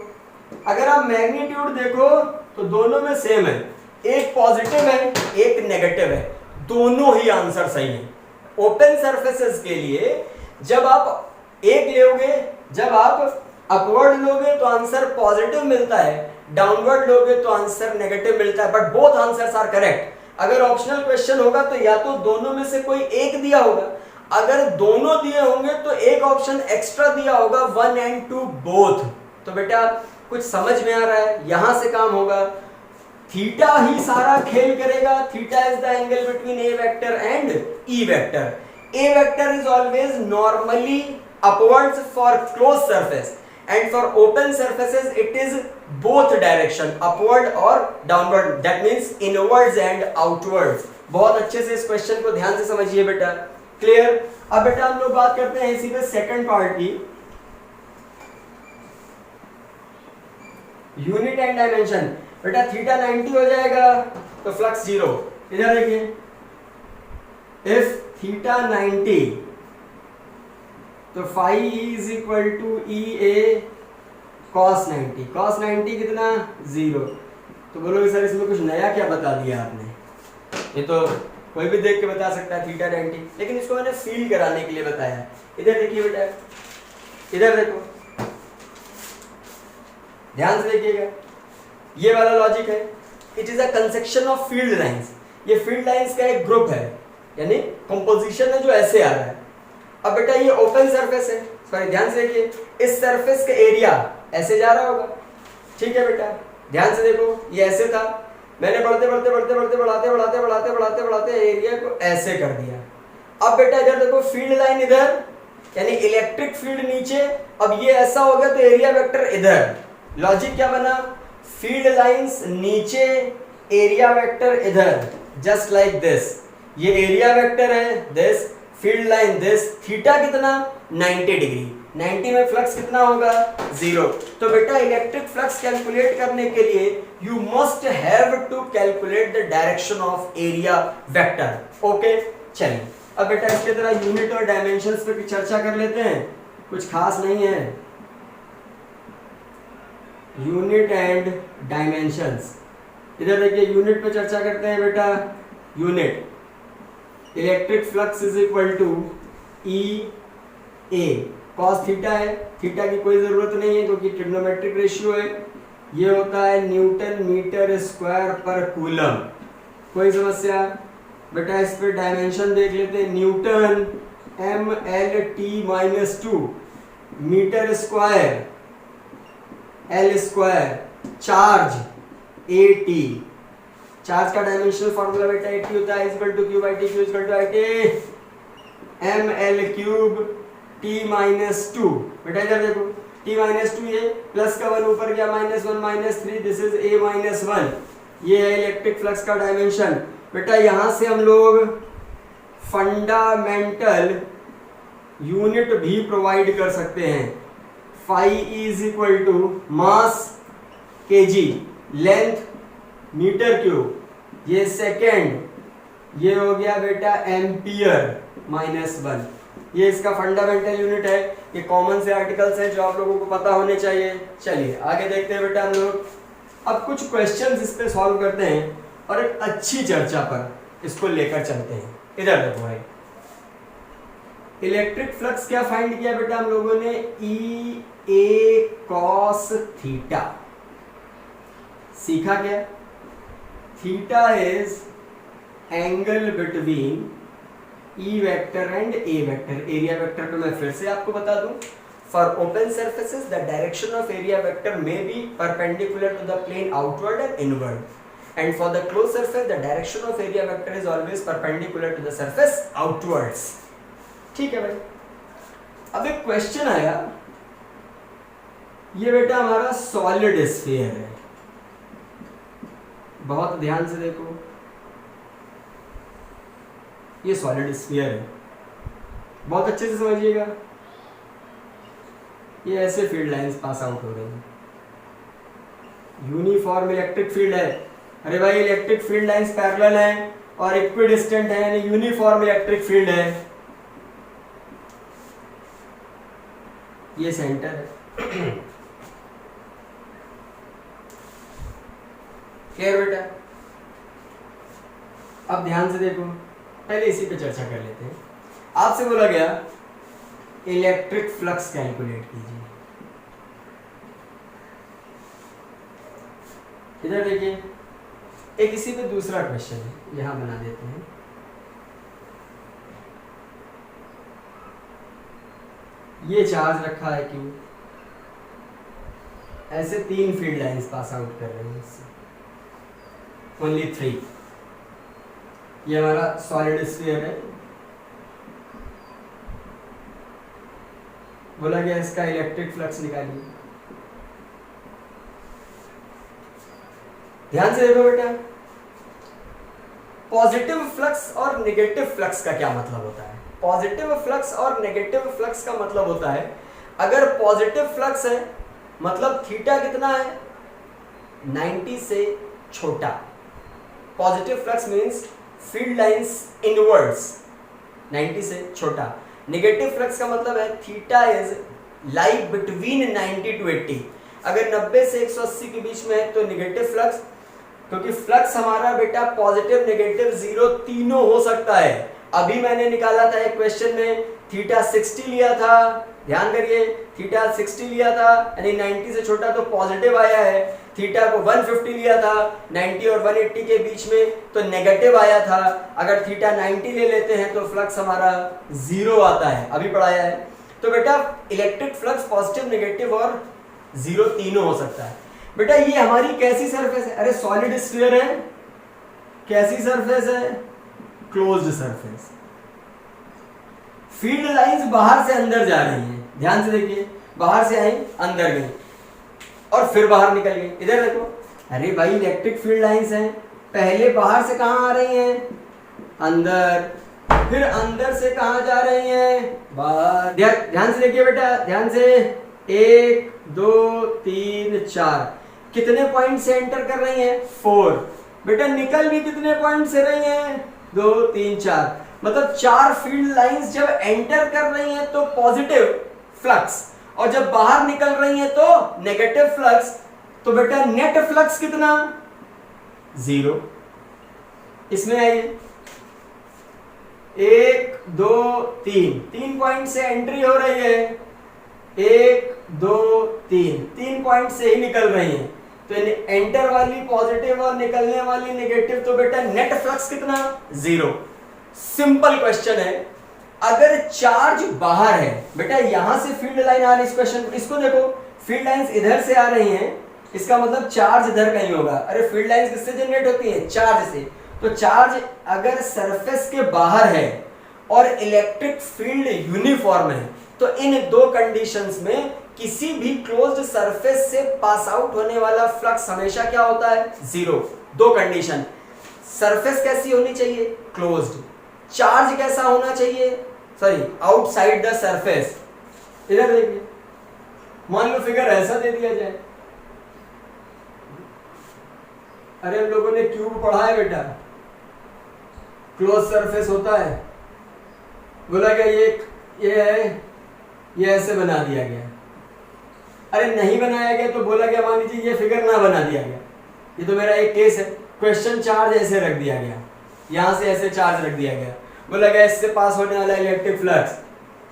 अगर आप मैग्नीट्यूड देखो तो दोनों में सेम है, एक पॉजिटिव है एक नेगेटिव है, दोनों ही आंसर सही है। ओपन सरफेसेस के लिए जब आप एक लोगे, जब आप अपवर्ड लोगे तो आंसर पॉजिटिव मिलता है, डाउनवर्ड लोगे तो आंसर नेगेटिव मिलता है, but both answers are correct. अगर ऑप्शनल क्वेश्चन होगा तो या तो दोनों में से कोई एक दिया होगा, अगर दोनों दिए होंगे तो एक ऑप्शन एक्स्ट्रा दिया होगा, 1 and 2 बोथ। तो बेटा कुछ समझ में आ रहा है, यहां से काम होगा। थीटा ही सारा खेल करेगा, theta is the angle between A vector and E vector. A vector is always normally upwards for close surface, and for open surfaces it is both direction, upward और downward, that means inwards and outwards। बहुत अच्छे से इस question को ध्यान से समझिए बेटा, क्लियर। अब बेटा हम लोग बात करते हैं इसी पे सेकंड पार्ट की, यूनिट एंड डायमेंशन। बेटा थीटा 90 हो जाएगा तो फ्लक्स 0। इधर देखिए, इफ थीटा 90 तो phi is equal to E A cos 90। Cos 90 कितना 0। तो बोलोगे सर इसमें कुछ नया क्या बता दिया आपने, ये तो कोई भी देख के बता सकता है थीटा 90, लेकिन इसको मैंने फील कराने के लिए बताया। इधर देखिए बेटा, इधर देखो, ध्यान से देखिएगा, ये वाला लॉजिक है। It is a concession of field lines. ये फील्ड लाइंस का एक ग्रुप है, यानी कंपोजिशन है जो ऐसे आ रहा है। अब बेटा ये ओपन सरफेस है, सॉरी ध्यान से देखिए, इस सरफेस का एरिया ऐसे जा रहा होगा, ठीक है बेटा, ध्यान से देखो, ये ऐसे था, मैंने बढ़ते बढ़ते बढ़ते बढ़ते बढ़ाते बढ़ाते बढ़ाते बढ़ाते बढ़ाते एरिया को ऐसे कर दिया। अब बेटा इधर देखो, फील्ड लाइन इधर, यानी इलेक्ट्रिक फील्ड नीचे, अब ये ऐसा हो गया तो एरिया वेक्टर इधर। लॉजिक क्या बना, फील्ड लाइंस नीचे, एरिया वेक्टर इधर, जस्ट लाइक दिस। ये एरिया वेक्टर है this, field line this, theta कितना 90 डिग्री, 90 में फ्लक्स कितना होगा 0। तो बेटा इलेक्ट्रिक फ्लक्स कैलकुलेट करने के लिए you must have to calculate the direction of area vector. Okay चलिए, अब बेटा इसके तरह यूनिट और डायमेंशंस पे चर्चा कर लेते हैं, कुछ खास नहीं है। यूनिट एंड डायमेंशंस, इधर देखिए यूनिट पे चर्चा करते हैं बेटा। Unit electric flux is equal to E A cos theta है, थीटा की कोई जरूरत नहीं है क्योंकि ट्रिग्नोमेट्रिक रेशियो है। ये होता है न्यूटन मीटर स्क्वायर पर कूलम। कोई समस्या बेटा, इस पे डायमेंशन देख लेते हैं। Newton MLT-2 metre square L square, charge AT, charge का डायमेंशनल फार्मूला बेटा AT होता है इक्वल टू Q/T, Q इक्वल टू IT ml³ T-2। बेटा इधर देखो, T-2 ये प्लस का 1 ऊपर गया, -1 -3, दिस इज A-1। ये है इलेक्ट्रिक फ्लक्स का डायमेंशन। बेटा यहां से हम लोग फंडामेंटल यूनिट भी प्रोवाइड कर सकते हैं। Phi is equal to mass kg, length metre cube, ये सेकेंड, ये हो गया बेटा एम्पियर -1। ये इसका फंडामेंटल यूनिट है। ये कॉमन से आर्टिकल्स हैं जो आप लोगों को पता होने चाहिए। चलिए आगे देखते हैं बेटा हम लोग। अब कुछ क्वेश्चंस इस पे सॉल्व करते हैं और एक अच्छी चर्चा पर इसको लेकर चलते हैं। इधर देखो भाई, इलेक्ट्रिक फ्लक्स क्या फाइंड किया बेटा हम लोगों ने, ई ए कॉस थीटा। सीखा क्या? Theta is angle between E vector and A vector. Area vector को मैं फिर से आपको बता दूं, for open surfaces the direction of area vector may be perpendicular to the plane outward and inward, and for the close surface the direction of area vector is always perpendicular to the surface outwards. ठीक है भाई। अब एक question आया, ये बेटा हमारा solid sphere है, बहुत ध्यान से देखो, ये सॉलिड स्फीयर है, बहुत अच्छे से समझिएगा। ये ऐसे फील्ड लाइंस पास आउट हो रही हैं, यूनिफॉर्म इलेक्ट्रिक फील्ड है। अरे भाई इलेक्ट्रिक फील्ड लाइंस पैरेलल हैं और इक्विडिस्टेंट है, यानी यूनिफॉर्म इलेक्ट्रिक फील्ड है। ये सेंटर है। क्लियर बेटा? अब ध्यान से देखो, पहले इसी पे चर्चा कर लेते हैं। आपसे बोला गया इलेक्ट्रिक फ्लक्स कैलकुलेट कीजिए। इधर देखिए, एक इसी पे दूसरा क्वेश्चन है, यहां बना देते हैं। ये चार्ज रखा है क्यों? ऐसे 3 फील्ड लाइंस पास आउट कर रहे हैं इससे, ओनली 3। ये हमारा सॉलिड स्फीयर है, बोला गया इसका इलेक्ट्रिक फ्लक्स निकालिए। ध्यान से देखो बेटा, पॉजिटिव फ्लक्स और नेगेटिव फ्लक्स का क्या मतलब होता है? पॉजिटिव फ्लक्स और नेगेटिव फ्लक्स का मतलब होता है, अगर पॉजिटिव फ्लक्स है मतलब थीटा कितना है? 90 से छोटा। Positive flux means field lines inwards, 90 से छोटा। नेगेटिव फ्लक्स का मतलब है theta is lie between 90 to 80। अगर 90 से 180 के बीच में है तो नेगेटिव फ्लक्स, क्योंकि फ्लक्स हमारा बेटा पॉजिटिव नेगेटिव जीरो तीनों हो सकता है। अभी मैंने निकाला था एक क्वेश्चन में, थीटा 60 लिया था, ध्यान करिए, थीटा 60 लिया था यानी 90 से छोटा तो पॉजिटिव आया है। थीटा को 150 लिया था 90 और 180 के बीच में तो नेगेटिव आया था। अगर थीटा 90 ले लेते हैं तो फ्लक्स हमारा जीरो आता है, अभी पढ़ाया है। तो बेटा इलेक्ट्रिक फ्लक्स पॉजिटिव नेगेटिव और जीरो तीनों हो सकता है। बेटा ये हमारी कैसी सरफेस है? अरे सॉलिड स्फीयर है, कैसी सरफेस है? Closed surface. फील्ड लाइंस बाहर से अंदर जा रही हैं, ध्यान से देखिए, बाहर से आई अंदर गई और फिर बाहर निकल गई। इधर देखो, अरे भाई इलेक्ट्रिक फील्ड लाइंस हैं, पहले बाहर से कहां आ रही हैं? अंदर, फिर अंदर से कहां जा रही हैं? बाहर। ध्यान से देखिए बेटा, ध्यान से, 1 2 3 4, कितने पॉइंट से एंटर कर रही हैं? 4। बेटा निकल भी कितने पॉइंट से रही हैं? 2 3 4, मतलब 4 फील्ड लाइंस जब एंटर कर रही हैं तो पॉजिटिव फ्लक्स, और जब बाहर निकल रही हैं तो नेगेटिव फ्लक्स। तो बेटा नेट फ्लक्स कितना? 0। इसमें आइए, 1 2 3 पॉइंट से एंट्री हो रही है, 1 2 3 पॉइंट से ही निकल रही है। तो एंटर वाली पॉजिटिव और निकलने वाली नेगेटिव, तो बेटा नेट फ्लक्स कितना? 0। सिंपल क्वेश्चन है। अगर चार्ज बाहर है, बेटा यहां से फील्ड लाइन आ रही है, इस क्वेश्चन इसको देखो, फील्ड लाइंस इधर से आ रही हैं, इसका मतलब चार्ज इधर कहीं होगा। अरे फील्ड लाइंस किससे जनरेट होती है? चार्ज से। तो चार्ज अगर सरफेस के बाहर है और इलेक्ट्रिक फील्ड यूनिफॉर्म है तो इन दो कंडीशंस में किसी भी क्लोज्ड सरफेस से पास आउट होने वाला फ्लक्स हमेशा क्या होता है? 0। दो कंडीशन, सरफेस कैसी होनी चाहिए? क्लोज्ड। चार्ज कैसा होना चाहिए? Sorry, outside the surface. इधर देखिए, मान लो फिगर ऐसा दे दिया जाए, अरे हम लोगों ने क्यूब पढ़ा है बेटा, क्लोज सरफेस होता है, बोला गया ये है, ये ऐसे बना दिया गया। अरे नहीं बनाया गया तो बोला गया मान लीजिए ये फिगर ना बना दिया गया, ये तो मेरा एक केस है। क्वेश्चन चार्ज ऐसे रख दिया गया, यहां से ऐसे चार्ज रख दिया गया, बोला गया इससे पास होने वाला इलेक्ट्रिक फ्लक्स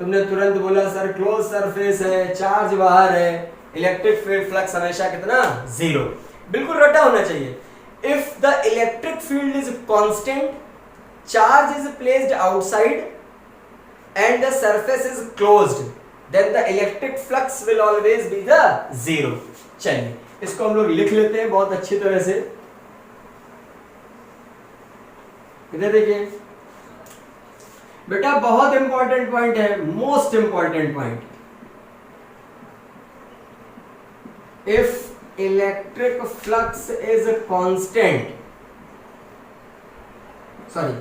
तुमने तुरंत बोला सर क्लोज सरफेस है, चार्ज बाहर है, इलेक्ट्रिक फील्ड फ्लक्स हमेशा कितना, जीरो। बिल्कुल रटा होना चाहिए। If the electric field is constant, charge is placed outside and the surface is closed, then the electric flux will always be the zero. चलिए इसको हम लोग लिख लेते हैं बहुत अच्छी तरह से। इधर देखिए बेटा, बहुत इंपॉर्टेंट पॉइंट है, most important point. If electric flux is constant, sorry,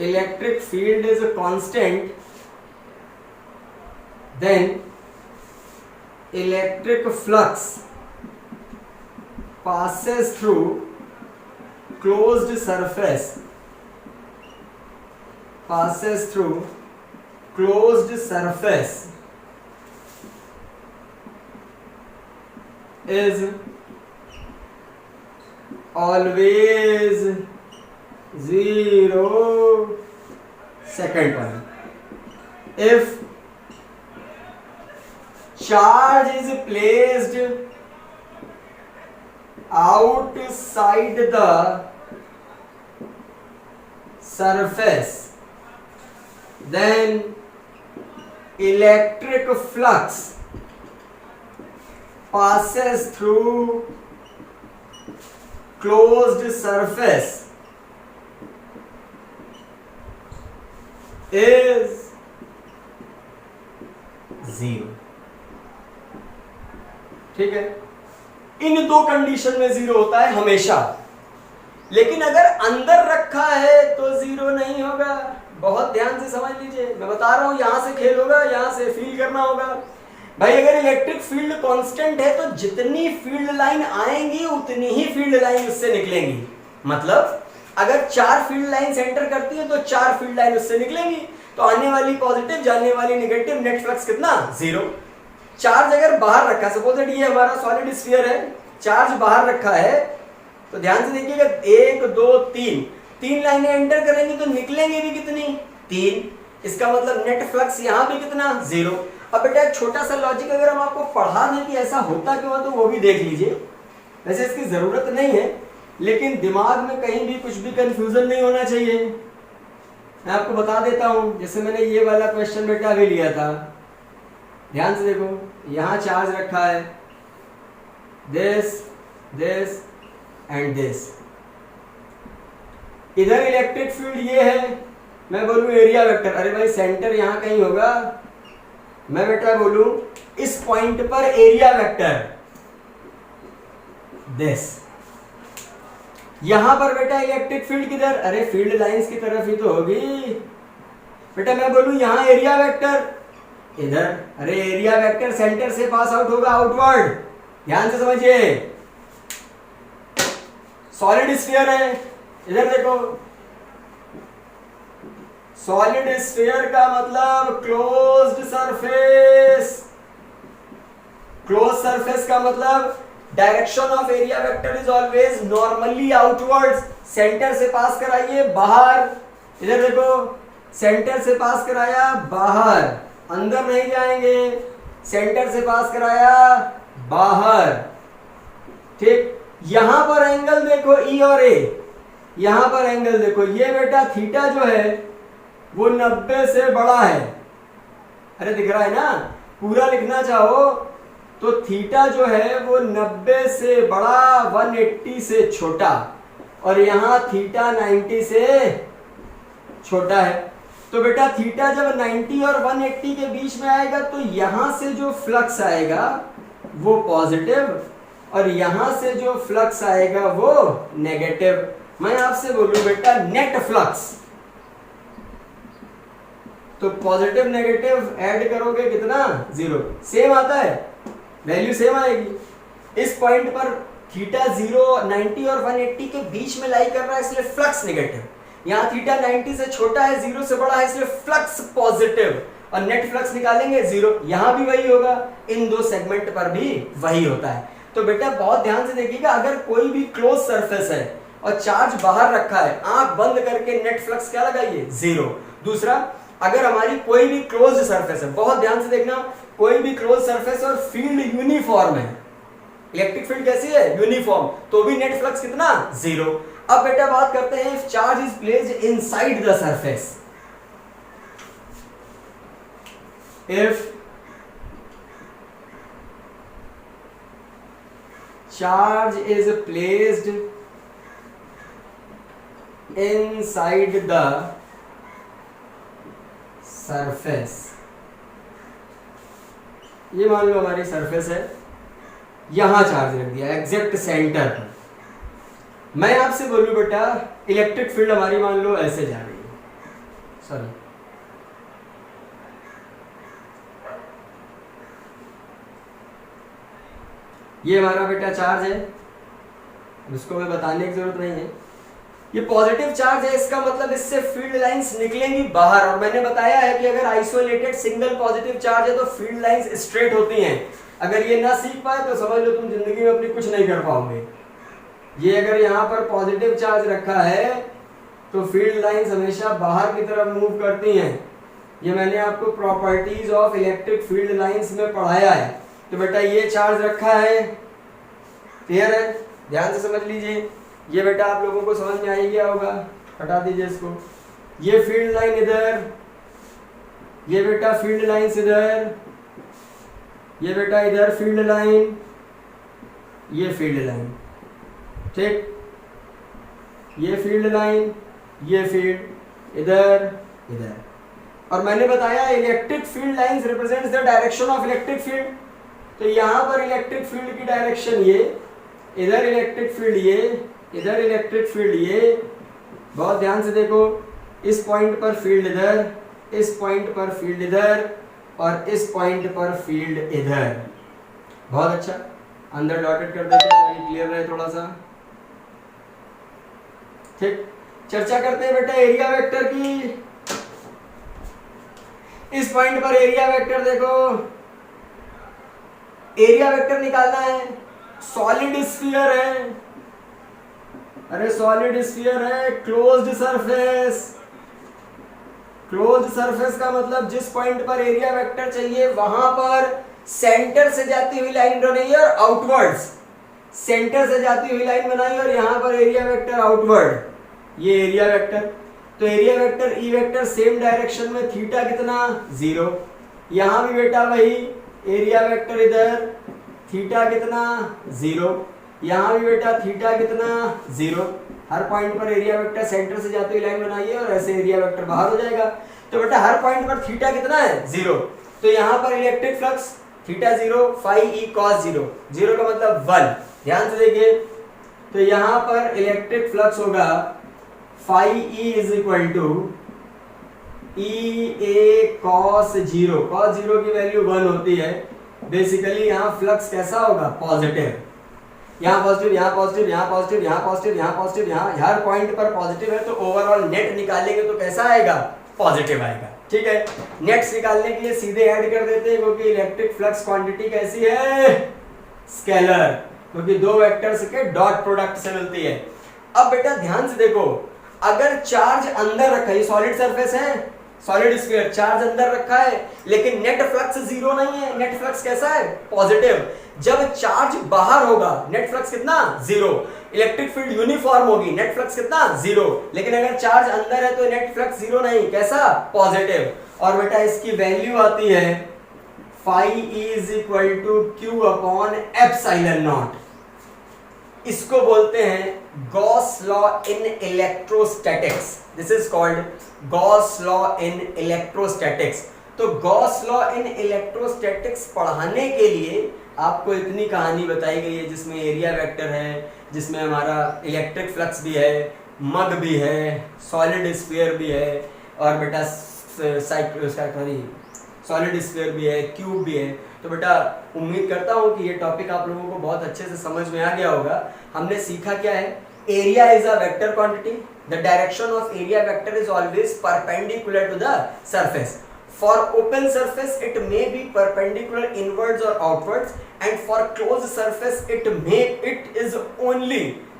electric field is constant, then electric flux passes through closed surface, passes through closed surface is always zero. Second point, if charge is placed outside the surface, then electric flux passes through closed surface is zero। ठीक है, इन दो condition में zero होता है हमेशा, लेकिन अगर अंदर रखा है तो जीरो नहीं होगा। बहुत ध्यान से समझ लीजिए, मैं बता रहा हूं, यहां से खेल होगा, यहां से फील करना होगा। भाई अगर इलेक्ट्रिक फील्ड कांस्टेंट है तो जितनी फील्ड लाइन आएंगी उतनी ही फील्ड लाइन उससे निकलेंगी। मतलब अगर 4 फील्ड लाइन एंटर करती है तो 4 फील्ड लाइन उससे निकलेंगी, तो आने वाली पॉजिटिव, जाने वाली नेगेटिव, नेट फ्लक्स कितना, जीरो। चार्ज अगर बाहर रखा, सपोज दैट ये हमारा सॉलिड स्फीयर है, चार्ज बाहर रखा है, तो ध्यान से देखिएगा 1 2 3 3 लाइनें एंटर करेंगी तो निकलेंगे भी कितनी, 3। इसका मतलब नेट फ्लक्स यहां भी कितना, जीरो। अब बेटा एक छोटा सा लॉजिक अगर हम आपको पढ़ा दें कि ऐसा होता क्यों है तो वो भी देख लीजिए। वैसे इसकी जरूरत नहीं है, लेकिन दिमाग में कहीं भी कुछ भी कंफ्यूजन नहीं होना चाहिए। मैं आपको बता देता हूं, जैसे मैंने ये वाला क्वेश्चन बेटा अभी लिया था, ध्यान से देखो, यहां चार्ज रखा है, दिस दिस एंड दिस, इधर इलेक्ट्रिक फील्ड ये है, मैं बोलूं एरिया वेक्टर, अरे भाई सेंटर यहां कहीं होगा, मैं बेटा बोलूं इस पॉइंट पर एरिया वेक्टर दिस, यहां पर बेटा इलेक्ट्रिक फील्ड किधर, अरे फील्ड लाइंस की तरफ ही तो होगी। बेटा मैं बोलूं यहां एरिया वेक्टर इधर, अरे एरिया वेक्टर सेंटर से पास आउट होगा आउटवर्ड। ध्यान से समझिए, सॉलिड स्फीयर है, इधर देखो, सॉलिड स्फीयर का मतलब क्लोज्ड सरफेस, क्लोज सरफेस का मतलब direction of area vector is always normally outwards. Centre से पास कराइए बाहर, इधर देखो, सेंटर से पास कराया बाहर, अंदर नहीं जाएंगे, सेंटर से पास कराया बाहर। ठीक, यहां पर एंगल देखो ई और ए, यहां पर एंगल देखो, ये बेटा थीटा जो है वो 90 से बड़ा है। अरे दिख रहा है ना, पूरा लिखना चाहो तो थीटा जो है वो 90 से बड़ा, 180 से छोटा, और यहां थीटा 90 से छोटा है। तो बेटा थीटा जब 90 और 180 के बीच में आएगा तो यहां से जो फ्लक्स आएगा वो पॉजिटिव, और यहां से जो फ्लक्स आएगा वो नेगेटिव। मैं आपसे बोलूं बेटा नेट फ्लक्स, तो पॉजिटिव नेगेटिव ऐड करोगे कितना, जीरो। सेम आता है, वैल्यू सेम आएगी। इस पॉइंट पर थीटा 0, 90 और 180 के बीच में लाई कर रहा है, इसलिए फ्लक्स नेगेटिव। यहाँ थीटा 90 से छोटा है, 0 से बड़ा है, इसलिए फ्लक्स पॉजिटिव, और नेट फ्लक्स निकालेंगे जीरो। यहां भी वही होगा, इन दो सेगमेंट पर भी वही होता है। तो बेटा बहुत ध्यान से देखिएगा, अगर कोई भी क्लोज सरफेस है और चार्ज बाहर रखा है, आंख बंद करके नेट फ्लक्स क्या लगाइए, जीरो। दूसरा, अगर हमारी कोई भी क्लोज सरफेस है, बहुत ध्यान से देखना, कोई भी क्लोज सरफेस और फील्ड यूनिफॉर्म है, इलेक्ट्रिक फील्ड कैसी है, यूनिफॉर्म, तो भी नेट फ्लक्स कितना, 0। अब बेटा बात करते हैं if charge is placed inside the surface, if charge is placed inside the surface, ये मान लो हमारी सरफेस है, यहां चार्ज रख दिया एग्जैक्ट सेंटर पर, मैं आपसे बोलूं बेटा इलेक्ट्रिक फील्ड हमारी मान लो ऐसे जा रही है, सॉरी ये हमारा बेटा चार्ज है, इसको मैं बताने की जरूरत नहीं है, ये पॉजिटिव चार्ज है, इसका मतलब इससे फील्ड लाइंस निकलेंगी बाहर, और मैंने बताया है कि अगर आइसोलेटेड सिंगल पॉजिटिव चार्ज है तो फील्ड लाइंस स्ट्रेट होती हैं। अगर ये ना सीख पाए तो समझ लो तुम जिंदगी में अपनी कुछ नहीं कर पाओगे। ये अगर यहाँ पर पॉजिटिव चार्ज रखा है तो फील्ड लाइंस हमेशा बाहर की तरफ मूव करती हैं। ये मैंने आपको properties of electric field lines में पढ़ाया है। तो बेटा ये चार्ज रखा है, क्लियर है, ध्यान से समझ लीजिए। ये बेटा आप लोगों को समझ में आ ही गया होगा, हटा दीजिए इसको। ये फील्ड लाइन इधर, ये बेटा फील्ड लाइंस इधर, ये बेटा इधर फील्ड लाइन, ये फील्ड लाइन, ठीक, ये फील्ड लाइन, ये फील्ड इधर इधर। और मैंने बताया electric field lines represents the direction of electric field. तो यहां पर इलेक्ट्रिक फील्ड की डायरेक्शन ये, इधर इलेक्ट्रिक फील्ड ये, इधर इलेक्ट्रिक फील्ड ये। बहुत ध्यान से देखो, इस पॉइंट पर फील्ड इधर, इस पॉइंट पर फील्ड इधर, और इस पॉइंट पर फील्ड इधर। बहुत अच्छा, अंदर डॉटेड कर देते हैं ताकि क्लियर रहे थोड़ा सा, ठीक। चर्चा करते हैं बेटा एरिया वेक्टर की। इस पॉइंट पर एरिया वेक्टर देखो, एरिया वेक्टर निकालना है। सॉलिड स्फीयर है, अरे सॉलिड स्फीयर है, क्लोज्ड सरफेस। क्लोज्ड सरफेस का मतलब जिस पॉइंट पर एरिया वेक्टर चाहिए वहां पर सेंटर से जाती हुई लाइन बनाई और आउटवर्ड्स, सेंटर से जाती हुई लाइन बनाई और यहां पर एरिया वेक्टर आउटवर्ड, ये एरिया वेक्टर। तो area vector E vector same direction में, थीटा कितना 0। यहां भी बेटा वही एरिया वेक्टर इधर, थीटा कितना 0। यहां भी बेटा थीटा कितना 0। हर पॉइंट पर एरिया वेक्टर सेंटर से जाती हुई लाइन बनाइए और ऐसे एरिया वेक्टर बाहर हो जाएगा। तो बेटा हर पॉइंट पर थीटा कितना है 0। तो यहां पर electric flux theta 0, phi E cos 0, 0 का मतलब 1। ध्यान से देखिए, तो यहां पर इलेक्ट्रिक फ्लक्स होगा phi E is equal to E A cos 0। Cos 0 की वैल्यू 1 होती है। बेसिकली यहाँ फ्लक्स कैसा होगा, पॉजिटिव। यहाँ पॉजिटिव, यहाँ पॉजिटिव, यहाँ पॉजिटिव, यहाँ पॉजिटिव, यहाँ पॉजिटिव, यहाँ हर पॉइंट पर पॉजिटिव है। तो ओवरऑल नेट निकालेंगे तो कैसा आएगा, पॉजिटिव आएगा। ठीक है, नेट्स निकालने के लिए सीधे ऐड कर देते हैं, क्योंकि इलेक्ट्रिक फ्लक्स क्वांटिटी कैसी है, स्केलर, क्योंकि दो वेक्टर्स के डॉट प्रोडक्ट से मिलती है। अब बेटा ध्यान से देखो, अगर चार्ज अंदर रखा है, सॉलिड सरफेस है, सॉलिड स्फीयर, चार्ज अंदर रखा है, लेकिन नेट फ्लक्स 0 नहीं है। नेट फ्लक्स कैसा है, पॉजिटिव। जब चार्ज बाहर होगा नेट फ्लक्स कितना 0। इलेक्ट्रिक फील्ड यूनिफॉर्म होगी, नेट फ्लक्स कितना 0। लेकिन अगर चार्ज अंदर है तो नेट फ्लक्स 0 नहीं, कैसा, पॉजिटिव। और बेटा इसकी वैल्यू आती है phi E is equal to Q upon epsilon naught. इसको बोलते हैं Gauss law in electrostatics. This is called Gauss law in electrostatics. तो गॉस लॉ इन इलेक्ट्रोस्टैटिक्स पढ़ाने के लिए आपको इतनी कहानी बताई गई है, जिसमें एरिया वेक्टर है, जिसमें हमारा इलेक्ट्रिक फ्लक्स भी है, मग भी है, सॉलिड स्फीयर भी है, और बेटा सॉलिड स्फीयर भी है, क्यूब भी है। तो बेटा उम्मीद करता हूँ कि ये टॉपिक आप लोगों को बहुत अच्छे से समझ में आ गया होगा। हमने सीखा क्या है, area is a vector quantity, the direction of area vector is always perpendicular to the surface. For open surface it may be perpendicular inwards or outwards, and for closed surface it is only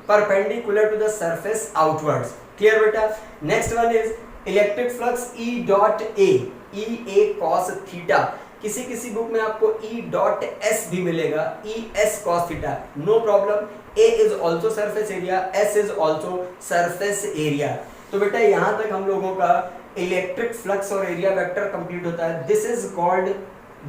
perpendicular to the surface outwards. Clear बेटा। Next one is electric flux E dot A, E A cos theta. किसी किसी book में आपको E dot S भी मिलेगा, E S cos theta, no problem. A is also surface area, S is also surface area. तो बेटा यहां तक हम लोगों का इलेक्ट्रिक फ्लक्स और एरिया वेक्टर कंप्लीट होता है। This is called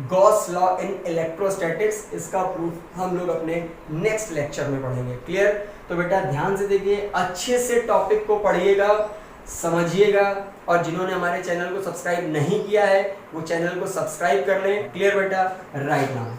Gauss law in electrostatics. इसका प्रूफ हम लोग अपने नेक्स्ट लेक्चर में पढ़ेंगे। क्लियर। तो बेटा ध्यान से देखिए, अच्छे से टॉपिक को पढ़िएगा, समझिएगा, और जिन्होंने हमारे चैनल को सब्सक्राइब नहीं किया है वो चैनल को सब्सक्राइब कर लें। क्लियर बेटा। Right now